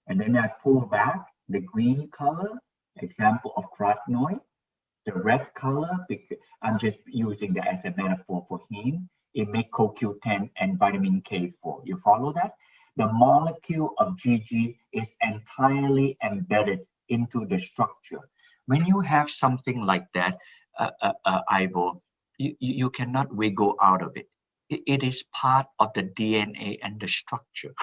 and then I pull back the green color, example of carotenoid. The red color, because I'm just using that as a metaphor for heme. It makes CoQ10 and vitamin K4. You follow that? The molecule of GG is entirely embedded into the structure. When you have something like that, Ivor, you cannot wiggle out of it. It is part of the DNA and the structure.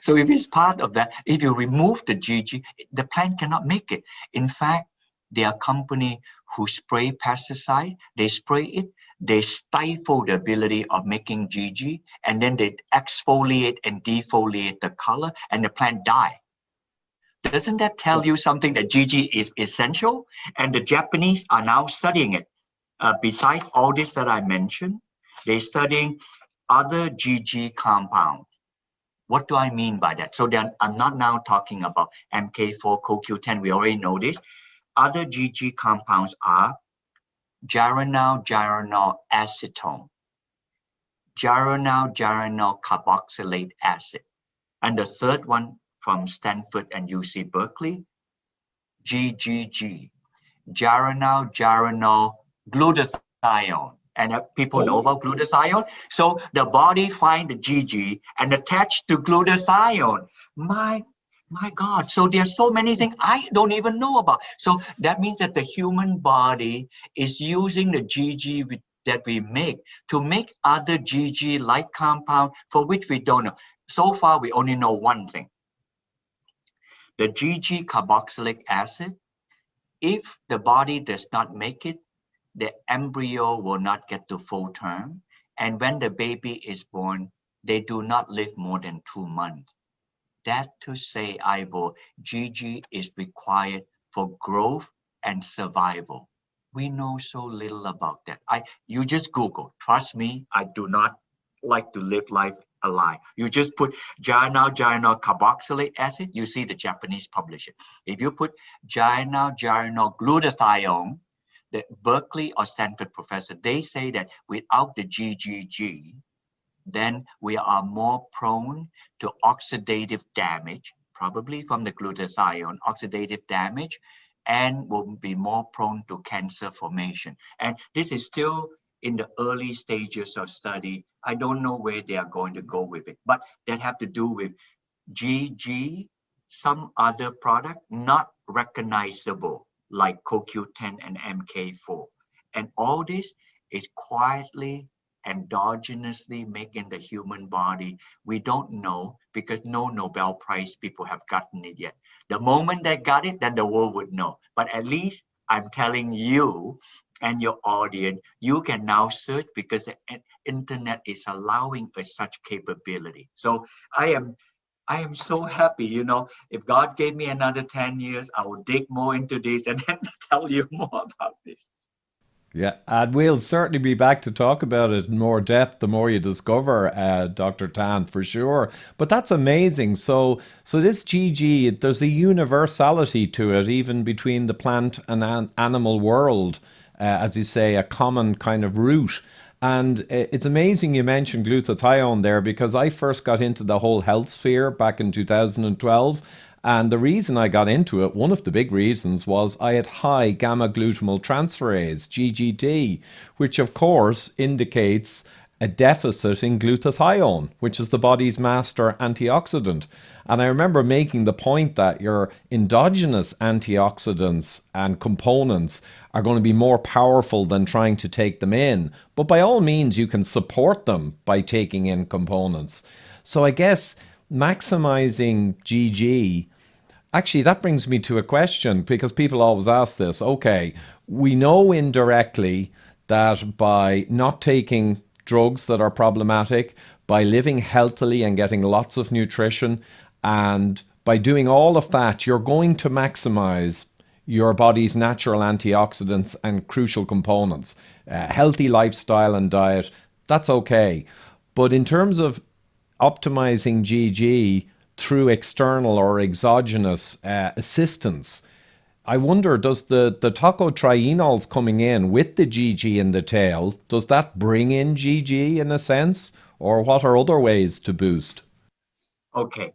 So if it's part of that, if you remove the GG, the plant cannot make it. In fact, there are companies who spray pesticide, they spray it, they stifle the ability of making GG, and then they exfoliate and defoliate the color, and the plant die. Doesn't that tell you something that GG is essential? And the Japanese are now studying it. Besides all this that I mentioned, they're studying other GG compounds. What do I mean by that? So then I'm not now talking about MK4, CoQ10, we already know this. Other GG compounds are Geranylgeraniol acetone, Geranylgeraniol carboxylate acid, and the third one from Stanford and UC Berkeley, GGG, Geranylgeraniol glutathione. And people know about glutathione. So the body find the GG and attach to glutathione. My God, so there are so many things I don't even know about. So that means that the human body is using the GG that we make to make other GG-like compound for which we don't know. So far, we only know one thing. The GG carboxylic acid, if the body does not make it, the embryo will not get to full term. And when the baby is born, they do not live more than 2 months. That to say, Ivor, GG is required for growth and survival. We know so little about that. You just Google. Trust me, I do not like to live life a lie. You just put Geranylgeraniol carboxylate acid, you see the Japanese publish it. If you put Geranylgeraniol glutathione, the Berkeley or Stanford professor, they say that without the GGG, then we are more prone to oxidative damage, probably from the glutathione, oxidative damage, and will be more prone to cancer formation. And this is still in the early stages of study. I don't know where they are going to go with it, but that have to do with GG, some other product not recognizable like CoQ10 and MK4. And all this is quietly endogenously making the human body. We don't know because no Nobel Prize people have gotten it yet. The moment they got it, then the world would know. But at least I'm telling you and your audience, you can now search because the internet is allowing us such capability. So I am so happy, you know, if God gave me another 10 years, I will dig more into this and then tell you more about this. Yeah, and we'll certainly be back to talk about it in more depth the more you discover, Dr. Tan, for sure. But that's amazing. So this GG, there's a universality to it, even between the plant and animal world, as you say, a common kind of root. And it's amazing you mentioned glutathione there, because I first got into the whole health sphere back in 2012. And the reason I got into it, one of the big reasons, was I had high gamma glutamyl transferase, GGT, which of course indicates a deficit in glutathione, which is the body's master antioxidant. And I remember making the point that your endogenous antioxidants and components are going to be more powerful than trying to take them in. But by all means, you can support them by taking in components. So I guess maximizing GG. Actually, that brings me to a question, because people always ask this. Okay, we know indirectly that by not taking drugs that are problematic, by living healthily and getting lots of nutrition, and by doing all of that, you're going to maximize your body's natural antioxidants and crucial components. Healthy lifestyle and diet, that's okay. But in terms of optimizing GG through external or exogenous assistance, I wonder, does the tocotrienols coming in with the GG in the tail, does that bring in GG in a sense? Or what are other ways to boost? Okay,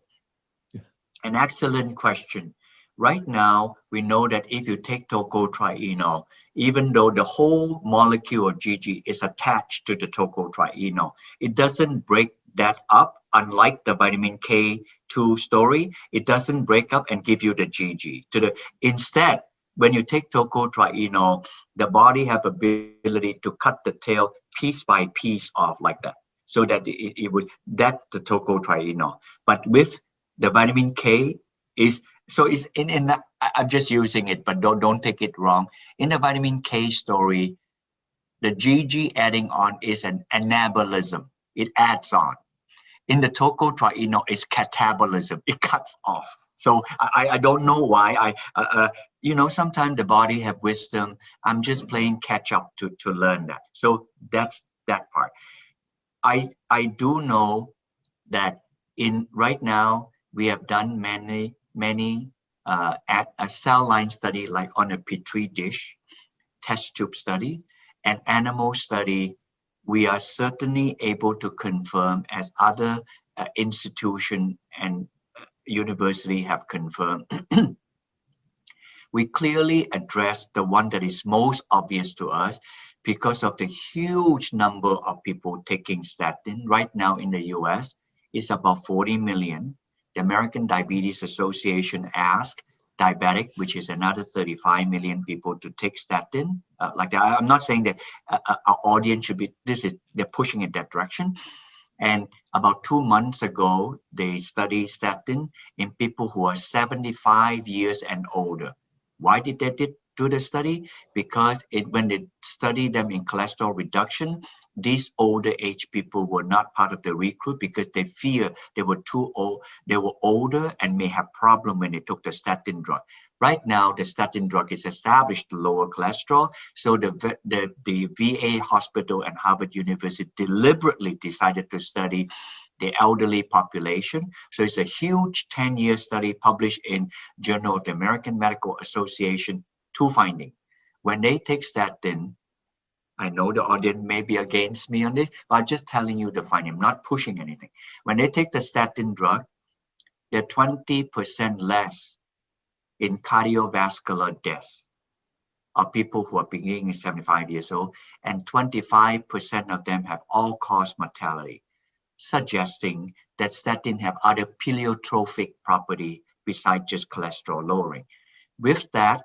an excellent question. Right now, we know that if you take tocotrienol, even though the whole molecule of GG is attached to the tocotrienol, it doesn't break that up. Unlike the vitamin K2 story, it doesn't break up and give you the GG. Instead, when you take tocotrienol, the body have ability to cut the tail piece by piece off like that, so that it would, that's the tocotrienol. But with the vitamin K is, so it's in I'm just using it, but don't take it wrong. In the vitamin K story, the GG adding on is an anabolism. It adds on. In the tocotrienol, it's catabolism. It cuts off. So I don't know why. Sometimes the body have wisdom. I'm just playing catch up to learn that. So that's that part. I do know that in right now we have done many at a cell line study, like on a petri dish, test tube study, and animal study. We are certainly able to confirm, as other institution and university have confirmed. We clearly address the one that is most obvious to us because of the huge number of people taking statin. Right now in the US, it's about 40 million. The American Diabetes Association asked diabetic, which is another 35 million people, to take statin. Like that. I'm not saying that our audience should be, they're pushing in that direction. And about 2 months ago, they studied statin in people who are 75 years and older. Why did they do the study? Because when they studied them in cholesterol reduction, these older age people were not part of the recruit because they fear they were too old. They were older and may have problem when they took the statin drug. Right now, the statin drug is established to lower cholesterol. So the VA hospital and Harvard University deliberately decided to study the elderly population. So it's a huge 10-year study published in Journal of the American Medical Association. Two findings. When they take statin, I know the audience may be against me on this, but I'm just telling you the finding. I'm not pushing anything. When they take the statin drug, they're 20% less in cardiovascular death of people who are beginning at 75 years old, and 25% of them have all-cause mortality, suggesting that statin have other pleiotropic property besides just cholesterol lowering. With that,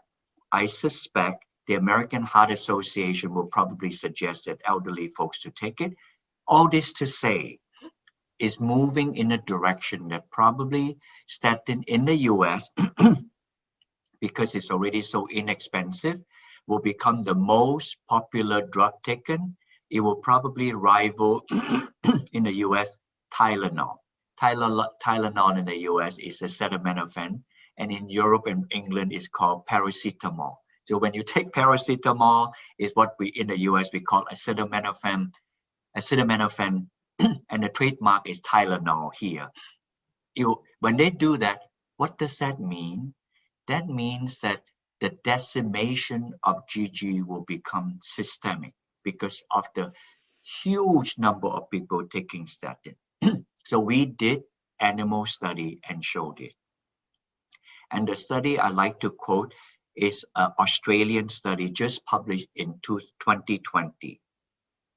I suspect the American Heart Association will probably suggest that elderly folks to take it. All this to say is moving in a direction that probably statin in the US, because it's already so inexpensive, will become the most popular drug taken. It will probably rival in the US Tylenol. Tylenol in the US is acetaminophen, and in Europe and England is called paracetamol. So when you take paracetamol, is what we in the US we call acetaminophen, and the trademark is Tylenol here. When they do that, what does that mean? That means that the decimation of GG will become systemic because of the huge number of people taking statin. So we did animal study and showed it. And the study I like to quote is an Australian study just published in 2020.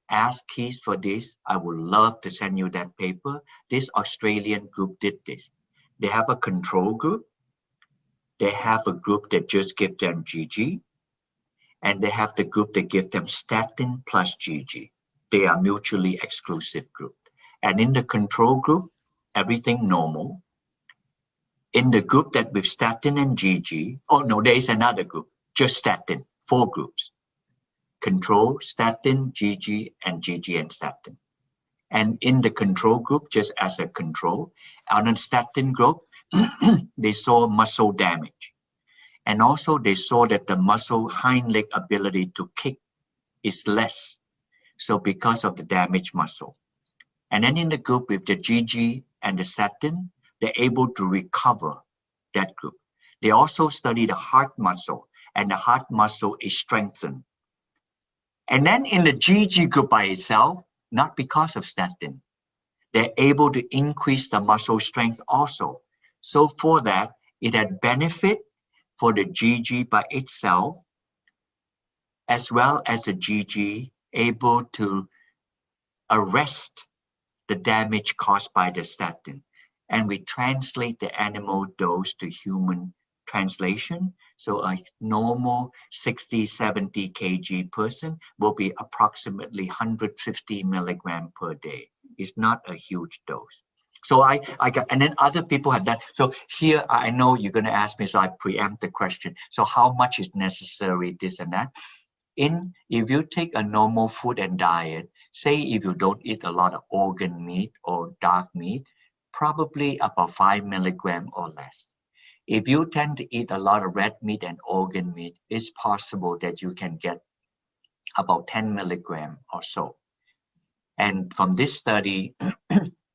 ask Keith for this, I would love to send you that paper. This Australian group did this. They have a control group. They have a group that just give them GG. And they have the group that give them statin plus GG. They are mutually exclusive group. And in the control group, everything normal. In the group that with statin and GG, oh no, there is another group, just statin, 4 groups. Control, statin, GG, and GG and statin. And in the control group, just as a control, on the statin group, they saw muscle damage. And also they saw that the muscle hind leg ability to kick is less. So because of the damaged muscle. And then in the group with the GG and the statin, they're able to recover that group. They also study the heart muscle, and the heart muscle is strengthened. And then in the GG group by itself, not because of statin, they're able to increase the muscle strength also. So for that, it had benefit for the GG by itself, as well as the GG able to arrest the damage caused by the statin. And we translate the animal dose to human translation. So a normal 60, 70 kg person will be approximately 150 milligram per day. It's not a huge dose. So I got, and then other people have done. So here, I know you're going to ask me, so I preempt the question. So how much is necessary, this and that? If you take a normal food and diet, say if you don't eat a lot of organ meat or dark meat, probably about 5 milligram or less. If you tend to eat a lot of red meat and organ meat, it's possible that you can get about 10 milligram or so. And from this study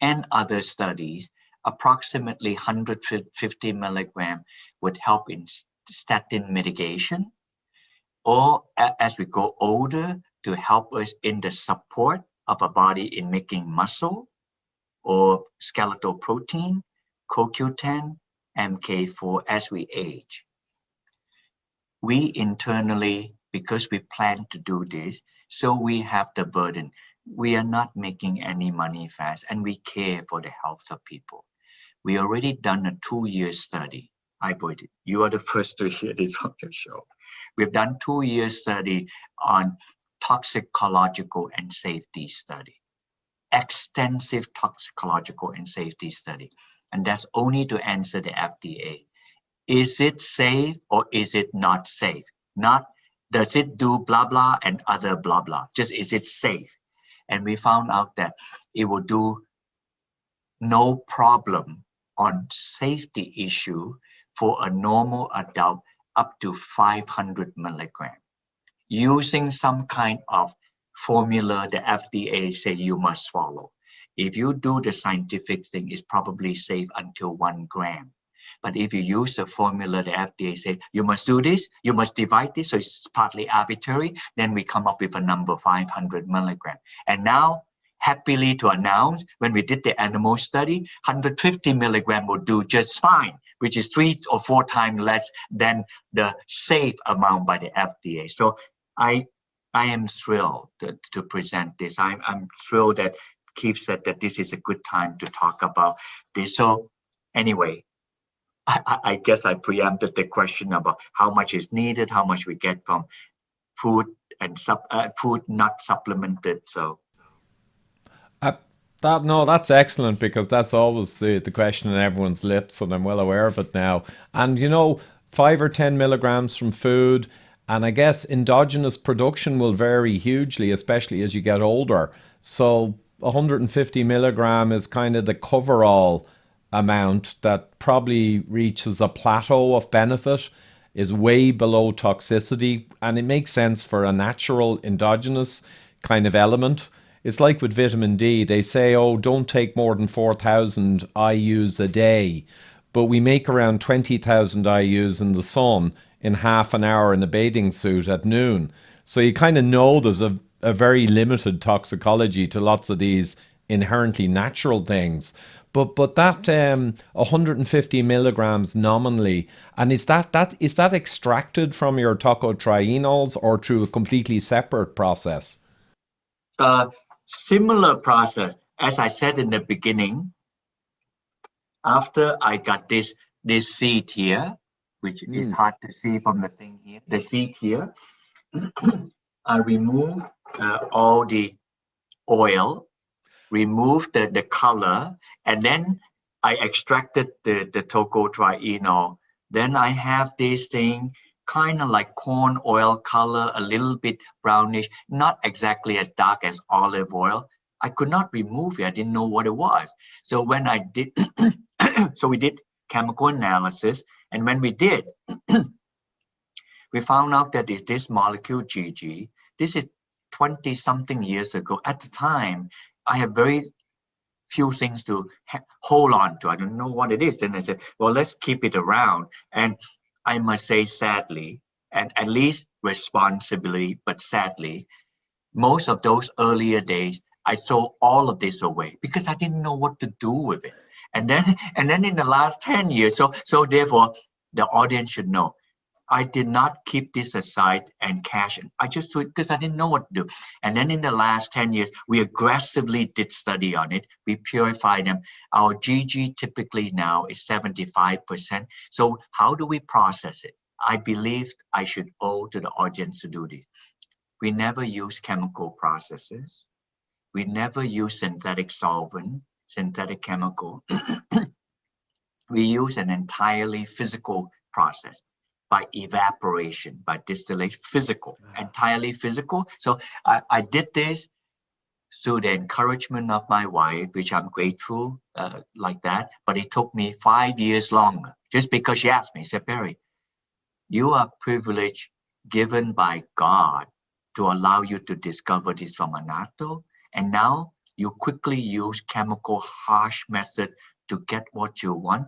and other studies, approximately 150 milligram would help in statin mitigation, or as we go older, to help us in the support of a body in making muscle or skeletal protein, CoQ10, MK4 as we age. We internally, because we plan to do this, so we have the burden. We are not making any money fast, and we care for the health of people. We already done a 2-year study. You are the first to hear this on the show. We've done 2-year study on toxicological and safety study, extensive toxicological and safety study. And that's only to answer the FDA. Is it safe or is it not safe? Not does it do blah, blah, and other blah, blah. Just is it safe? And we found out that it will do no problem on safety issue for a normal adult up to 500 milligram. Using some kind of formula the FDA say you must follow. If you do the scientific thing, it's probably safe until 1 gram. But if you use the formula the FDA say you must do this, you must divide this, so it's partly arbitrary, then we come up with a number 500 milligram. And now, happily to announce, when we did the animal study, 150 milligram will do just fine, which is 3 or 4 times less than the safe amount by the FDA. So I am thrilled to present this. I'm thrilled that Keith said that this is a good time to talk about this. So anyway, I guess I preempted the question about how much is needed, how much we get from food and food not supplemented. So that's excellent, because that's always the question on everyone's lips, and I'm well aware of it now. And 5 or 10 milligrams from food, and I guess endogenous production will vary hugely, especially as you get older. So 150 milligram is kind of the coverall amount that probably reaches a plateau of benefit, is way below toxicity, and it makes sense for a natural endogenous kind of element. It's like with vitamin D. They say, oh, don't take more than 4,000 IUs a day. But we make around 20,000 IUs in the sun in half an hour in a bathing suit at noon. So you kind of know there's a very limited toxicology to lots of these inherently natural things. But that 150 milligrams nominally, and is that extracted from your tocotrienols or through a completely separate process? Similar process. As I said in the beginning, after I got this seed here, which is hard to see from the thing here, the seed here, I remove all the oil, remove the color, and then I extracted the tocotrienol. Then I have this thing kind of like corn oil color, a little bit brownish, not exactly as dark as olive oil. I could not remove it. I didn't know what it was. So when I did, so we did chemical analysis, and when we did, we found out that is this molecule GG. This is 20 something years ago. At the time, I have very few things to hold on to. I don't know what it is. And I said, well, let's keep it around. And I must say, sadly, and at least responsibly, but sadly, most of those earlier days, I throw all of this away because I didn't know what to do with it. And then in the last 10 years, so therefore, the audience should know, I did not keep this aside and cash it. I just do it because I didn't know what to do. And then in the last 10 years, we aggressively did study on it. We purified them. Our GG typically now is 75%. So how do we process it? I believed I should owe to the audience to do this. We never use chemical processes. We never use synthetic solvent, synthetic chemical. We use an entirely physical process. By evaporation, by distillation, physical, entirely physical. So I did this through the encouragement of my wife, which I'm grateful like that. But it took me 5 years longer, just because she asked me, she said, Barrie, you are privileged given by God to allow you to discover this from Anato. And now you quickly use chemical harsh method to get what you want.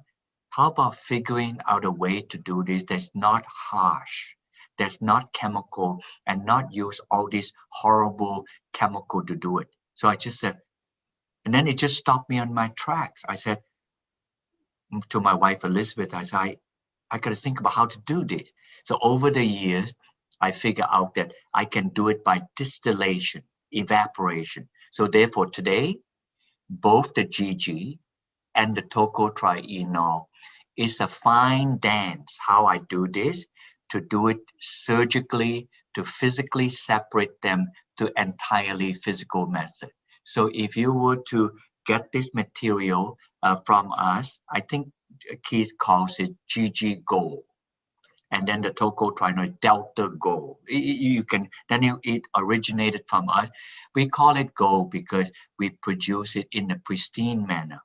How about figuring out a way to do this that's not harsh, that's not chemical, and not use all this horrible chemical to do it? So I just said, and then it just stopped me on my tracks. I said to my wife, Elizabeth, I said, I got to think about how to do this. So over the years, I figured out that I can do it by distillation, evaporation. So therefore today, both the GG and the tocotrienol is a fine dance how I do this, to do it surgically, to physically separate them to entirely physical method. So if you were to get this material from us, I think Keith calls it GG Gold. And then the tocotrienol Delta Gold. You can, then it originated from us. We call it gold because we produce it in a pristine manner.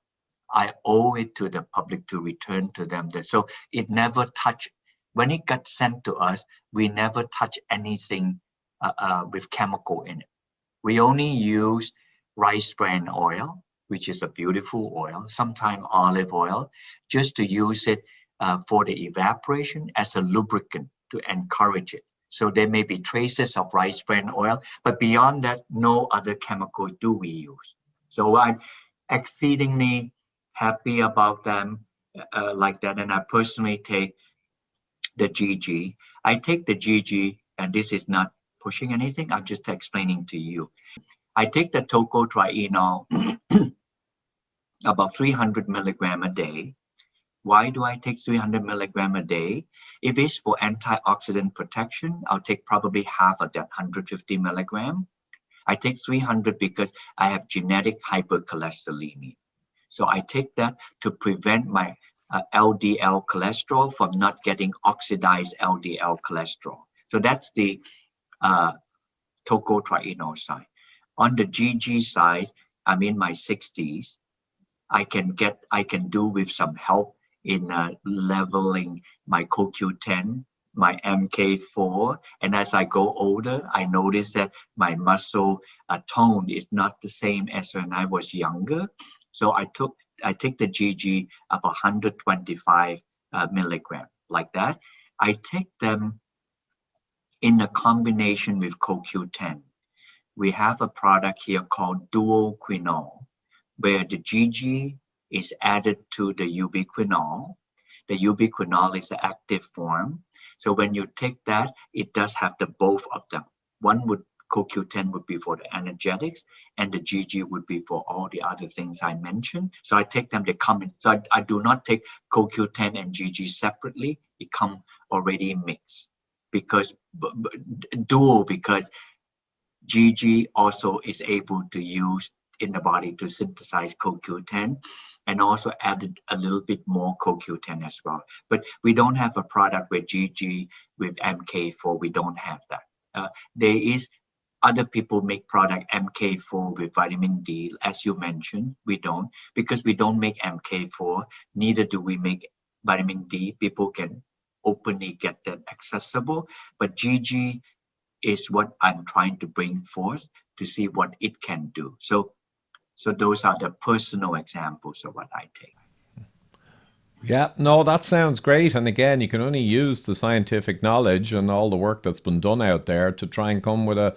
I owe it to the public to return to them. So it never touched, when it got sent to us, we never touch anything with chemical in it. We only use rice bran oil, which is a beautiful oil, sometimes olive oil, just to use it for the evaporation as a lubricant to encourage it. So there may be traces of rice bran oil, but beyond that, no other chemicals do we use. So I'm exceedingly happy about them like that. And I personally take the GG. I take the GG, and this is not pushing anything, I'm just explaining to you. I take the tocotrienol about 300 milligram a day. Why do I take 300 milligram a day? If it's for antioxidant protection, I'll take probably half of that 150 milligram. I take 300 because I have genetic hypercholesterolemia. So I take that to prevent my LDL cholesterol from not getting oxidized LDL cholesterol. So that's the tocotrienol side. On the GG side, I'm in my 60s. I can do with some help in leveling my CoQ10, my MK4, and as I go older, I notice that my muscle tone is not the same as when I was younger. So I take the GG of 125 milligram, like that. I take them in a combination with CoQ10. We have a product here called duoquinol, where the GG is added to the ubiquinol. The ubiquinol is the active form. So when you take that, it does have the both of them. One would CoQ10 would be for the energetics, and the GG would be for all the other things I mentioned. So I take them, they come in. So I do not take CoQ10 and GG separately. It come already mixed because dual, because GG also is able to use in the body to synthesize CoQ10 and also added a little bit more CoQ10 as well. But we don't have a product with GG with MK4. We don't have that. There is other people make product MK4 with vitamin D, as you mentioned. We don't, because we don't make MK4. Neither do we make vitamin D. People can openly get that accessible, but GG is what I'm trying to bring forth to see what it can do. So those are the personal examples of what I take. Yeah, no, that sounds great. And again, you can only use the scientific knowledge and all the work that's been done out there to try and come with a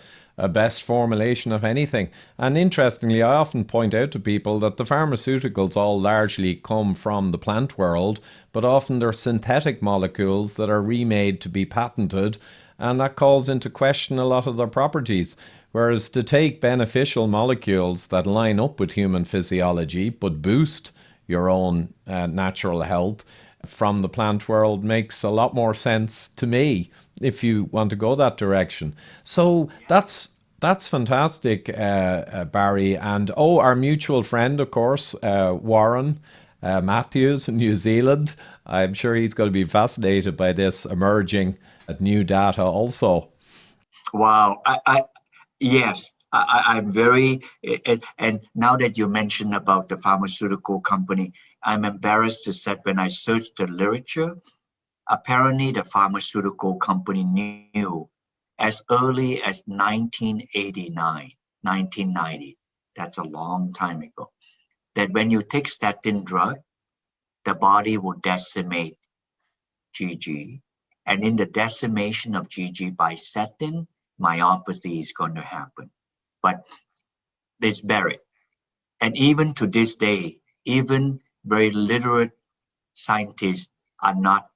best formulation of anything. And interestingly, I often point out to people that the pharmaceuticals all largely come from the plant world, but often they're synthetic molecules that are remade to be patented, and that calls into question a lot of their properties. Whereas to take beneficial molecules that line up with human physiology but boost your own natural health from the plant world makes a lot more sense to me if you want to go that direction. So that's fantastic, Barry. And our mutual friend, of course, Warren Matthews in New Zealand. I'm sure he's going to be fascinated by this emerging new data also. Wow. Yes, I'm very, and now that you mentioned about the pharmaceutical company, I'm embarrassed to say when I searched the literature, apparently the pharmaceutical company knew as early as 1989, 1990, that's a long time ago, that when you take statin drug, the body will decimate GG. And in the decimation of GG by statin, myopathy is going to happen. But it's buried. And even to this day, even very literate scientists are not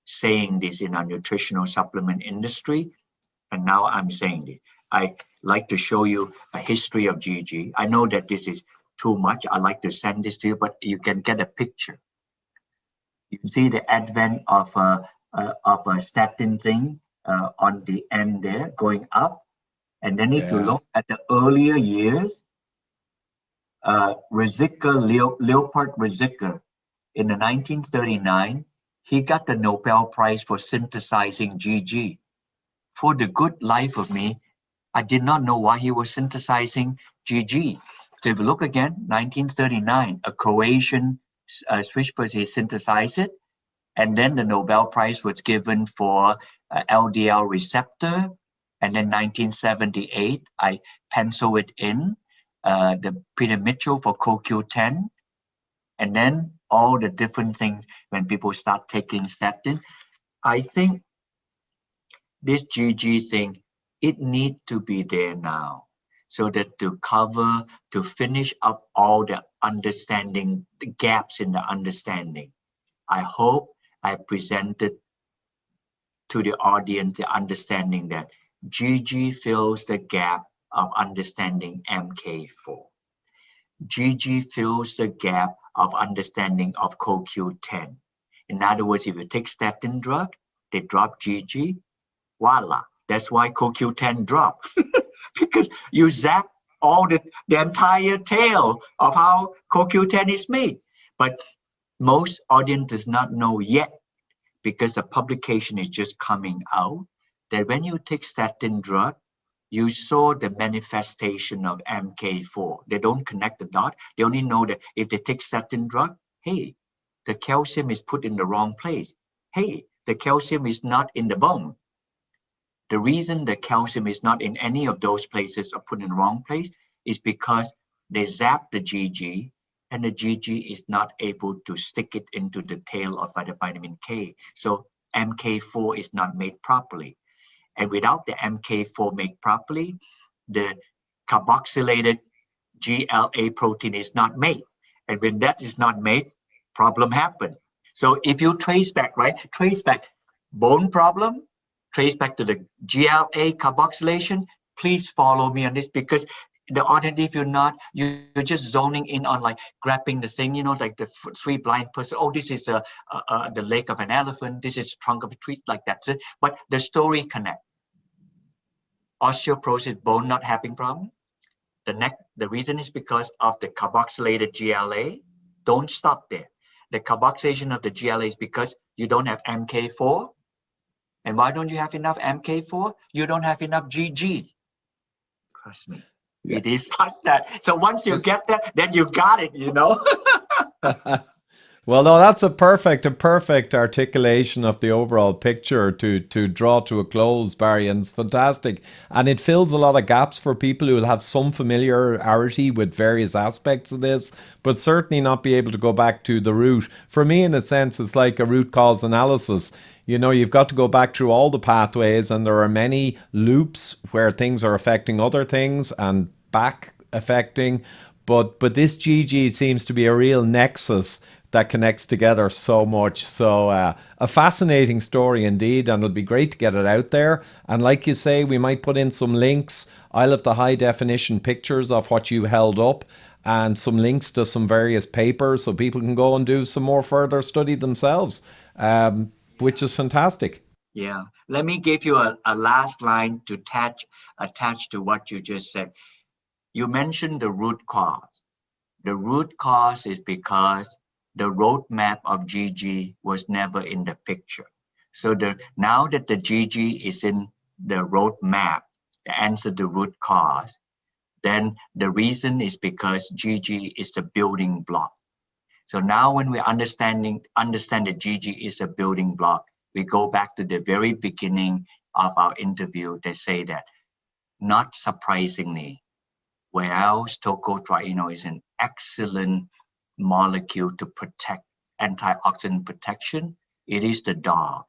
saying this in our nutritional supplement industry. And now I'm saying this. I like to show you a history of GG. I know that this is too much. I like to send this to you, but you can get a picture. You see the advent of a statin thing on the end there going up. And then if you look at the earlier years, Leopold Rizika, in the 1939, he got the Nobel Prize for synthesizing GG. For the good life of me, I did not know why he was synthesizing GG. So if you look again, 1939, a Croatian Swiss person synthesized it, and then the Nobel Prize was given for LDL receptor. And then 1978, I pencil it in, the Peter Mitchell for CoQ10, and then all the different things when people start taking statin. I think this GG thing, it needs to be there now so that to finish up all the understanding, the gaps in the understanding. I hope I presented to the audience the understanding that GG fills the gap of understanding MK4. GG fills the gap of understanding of CoQ10. In other words, if you take statin drug, they drop GG, voila. That's why CoQ10 drop. Because you zap all the entire tail of how CoQ10 is made. But most audience does not know yet, because the publication is just coming out, that when you take statin drug, you saw the manifestation of MK4. They don't connect the dot. They only know that if they take statin drug, hey, the calcium is put in the wrong place. Hey, the calcium is not in the bone. The reason the calcium is not in any of those places or put in the wrong place is because they zap the GG, and the GG is not able to stick it into the tail of the vitamin K. So MK4 is not made properly. And without the MK4 made properly, the carboxylated GLA protein is not made. And when that is not made, problem happen. So if you trace back, right, trace back bone problem, trace back to the GLA carboxylation, please follow me on this, because the alternative, you're not, you're just zoning in on like grabbing the thing, like the three blind person. Oh, this is the leg of an elephant. This is trunk of a tree, like that. But the story connect. Osteoporosis, bone not having problem. The reason is because of the carboxylated GLA. Don't stop there. The carboxylation of the GLA is because you don't have MK4. And why don't you have enough MK4? You don't have enough GG. Trust me. Yeah. It is like that. So once you get that, then you got it, Well, no, that's a perfect articulation of the overall picture to draw to a close, Barry, and it's fantastic. And it fills a lot of gaps for people who will have some familiarity with various aspects of this, but certainly not be able to go back to the root. For me, in a sense, it's like a root cause analysis. You've got to go back through all the pathways, and there are many loops where things are affecting other things and back affecting. But this GG seems to be a real nexus that connects together so much. So a fascinating story indeed, and it'll be great to get it out there. And like you say, we might put in some links. I'll have the high definition pictures of what you held up and some links to some various papers so people can go and do some more further study themselves, which is fantastic. Yeah. Let me give you a last line to attach to what you just said. You mentioned the root cause. The root cause is because the roadmap of GG was never in the picture. So now that the GG is in the roadmap to answer the root cause, then the reason is because GG is the building block. So now when we understand that GG is a building block, we go back to the very beginning of our interview. They say that, not surprisingly, whereas tocotrienol is an excellent molecule to protect, antioxidant protection, it is the dog.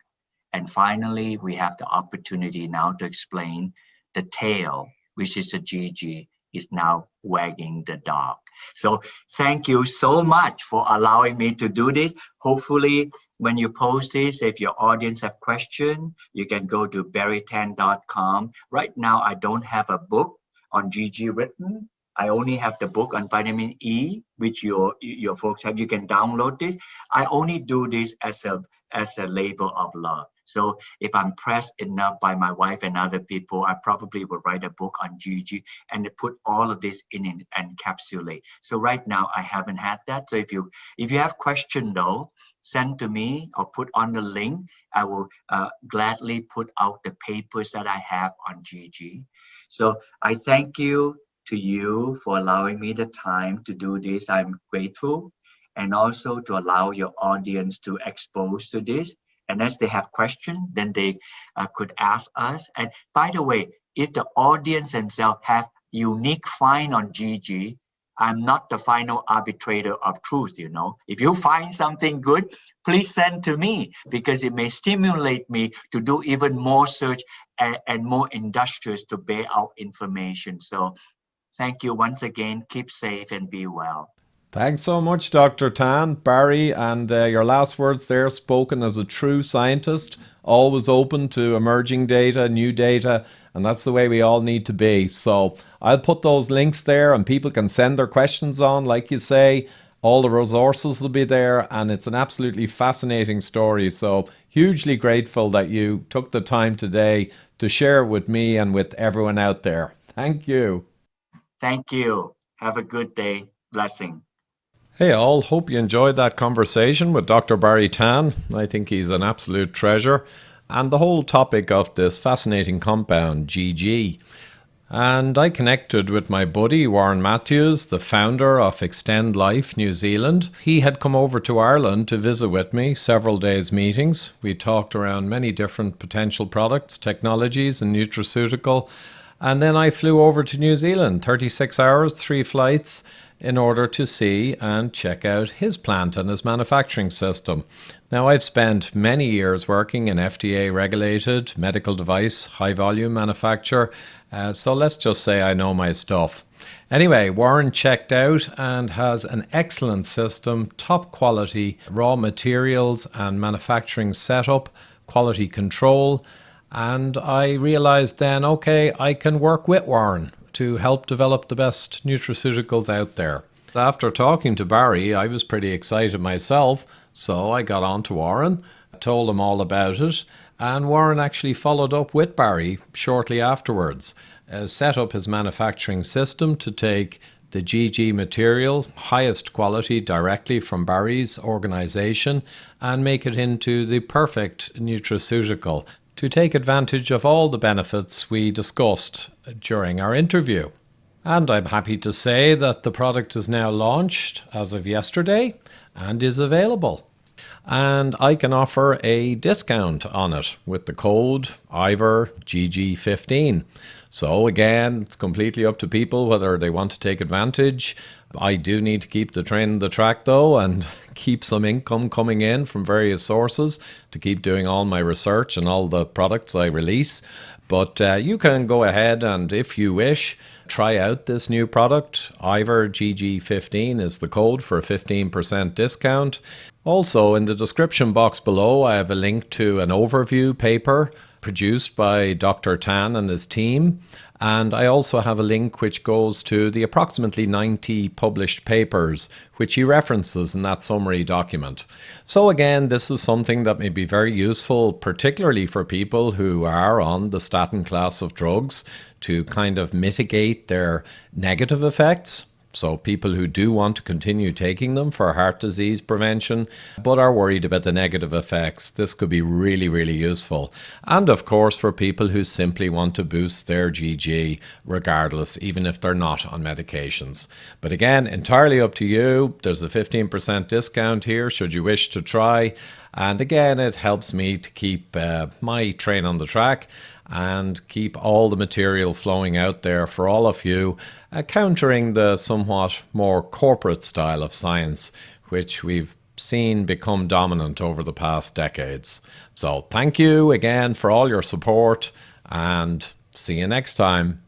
And finally, we have the opportunity now to explain the tail, which is the GG, is now wagging the dog. So thank you so much for allowing me to do this. Hopefully, when you post this, if your audience have questions, you can go to barrietan.com. Right now, I don't have a book on GG written. I only have the book on vitamin E, which your folks have. You can download this. I only do this as a labor of love. So if I'm pressed enough by my wife and other people, I probably will write a book on GG and put all of this in and encapsulate. So right now I haven't had that. So if you have question though, send to me or put on the link. I will gladly put out the papers that I have on GG. So I thank you to you for allowing me the time to do this. I'm grateful, and also to allow your audience to expose to this. And as they have questions, then they could ask us. And by the way, if the audience themselves have unique find on GG, I'm not the final arbitrator of truth, If you find something good, please send to me, because it may stimulate me to do even more search and more industrious to bear out information. So thank you once again. Keep safe and be well. Thanks so much, Dr. Tan, Barry, and your last words there, spoken as a true scientist, always open to emerging data, new data, and that's the way we all need to be. So I'll put those links there and people can send their questions on, like you say. All the resources will be there, and it's an absolutely fascinating story. So hugely grateful that you took the time today to share it with me and with everyone out there. Thank you. Thank you. Have a good day. Blessing. Hey all, hope you enjoyed that conversation with Dr. Barrie Tan. I think he's an absolute treasure. And the whole topic of this fascinating compound, GG. And I connected with my buddy Warren Matthews, the founder of Extend Life New Zealand. He had come over to Ireland to visit with me, several days meetings. We talked around many different potential products, technologies and nutraceutical. And then I flew over to New Zealand, 36 hours, 3 flights, in order to see and check out his plant and his manufacturing system. Now, I've spent many years working in FDA regulated medical device, high volume manufacture, so let's just say I know my stuff. Anyway, Warren checked out and has an excellent system, top quality raw materials and manufacturing setup, quality control, And I realized then, okay, I can work with Warren to help develop the best nutraceuticals out there. After talking to Barrie, I was pretty excited myself, so I got on to Warren, told him all about it, and Warren actually followed up with Barrie shortly afterwards, set up his manufacturing system to take the GG material, highest quality, directly from Barrie's organisation, and make it into the perfect nutraceutical to take advantage of all the benefits we discussed during our interview. And I'm happy to say that the product is now launched as of yesterday and is available. And I can offer a discount on it with the code IVERGG15. So again, it's completely up to people whether they want to take advantage. I do need to keep the train on the track though, and keep some income coming in from various sources to keep doing all my research and all the products I release. But you can go ahead and, if you wish, try out this new product. IVERGG15 is the code for a 15% discount. Also, in the description box below, I have a link to an overview paper produced by Dr. Tan and his team. And I also have a link which goes to the approximately 90 published papers which he references in that summary document. So again, this is something that may be very useful, particularly for people who are on the statin class of drugs, to kind of mitigate their negative effects. So people who do want to continue taking them for heart disease prevention, but are worried about the negative effects, this could be really, really useful. And of course, for people who simply want to boost their GG regardless, even if they're not on medications. But again, entirely up to you. There's a 15% discount here should you wish to try. And again, it helps me to keep my train on the track and keep all the material flowing out there for all of you, countering the somewhat more corporate style of science, which we've seen become dominant over the past decades. So thank you again for all your support, and see you next time.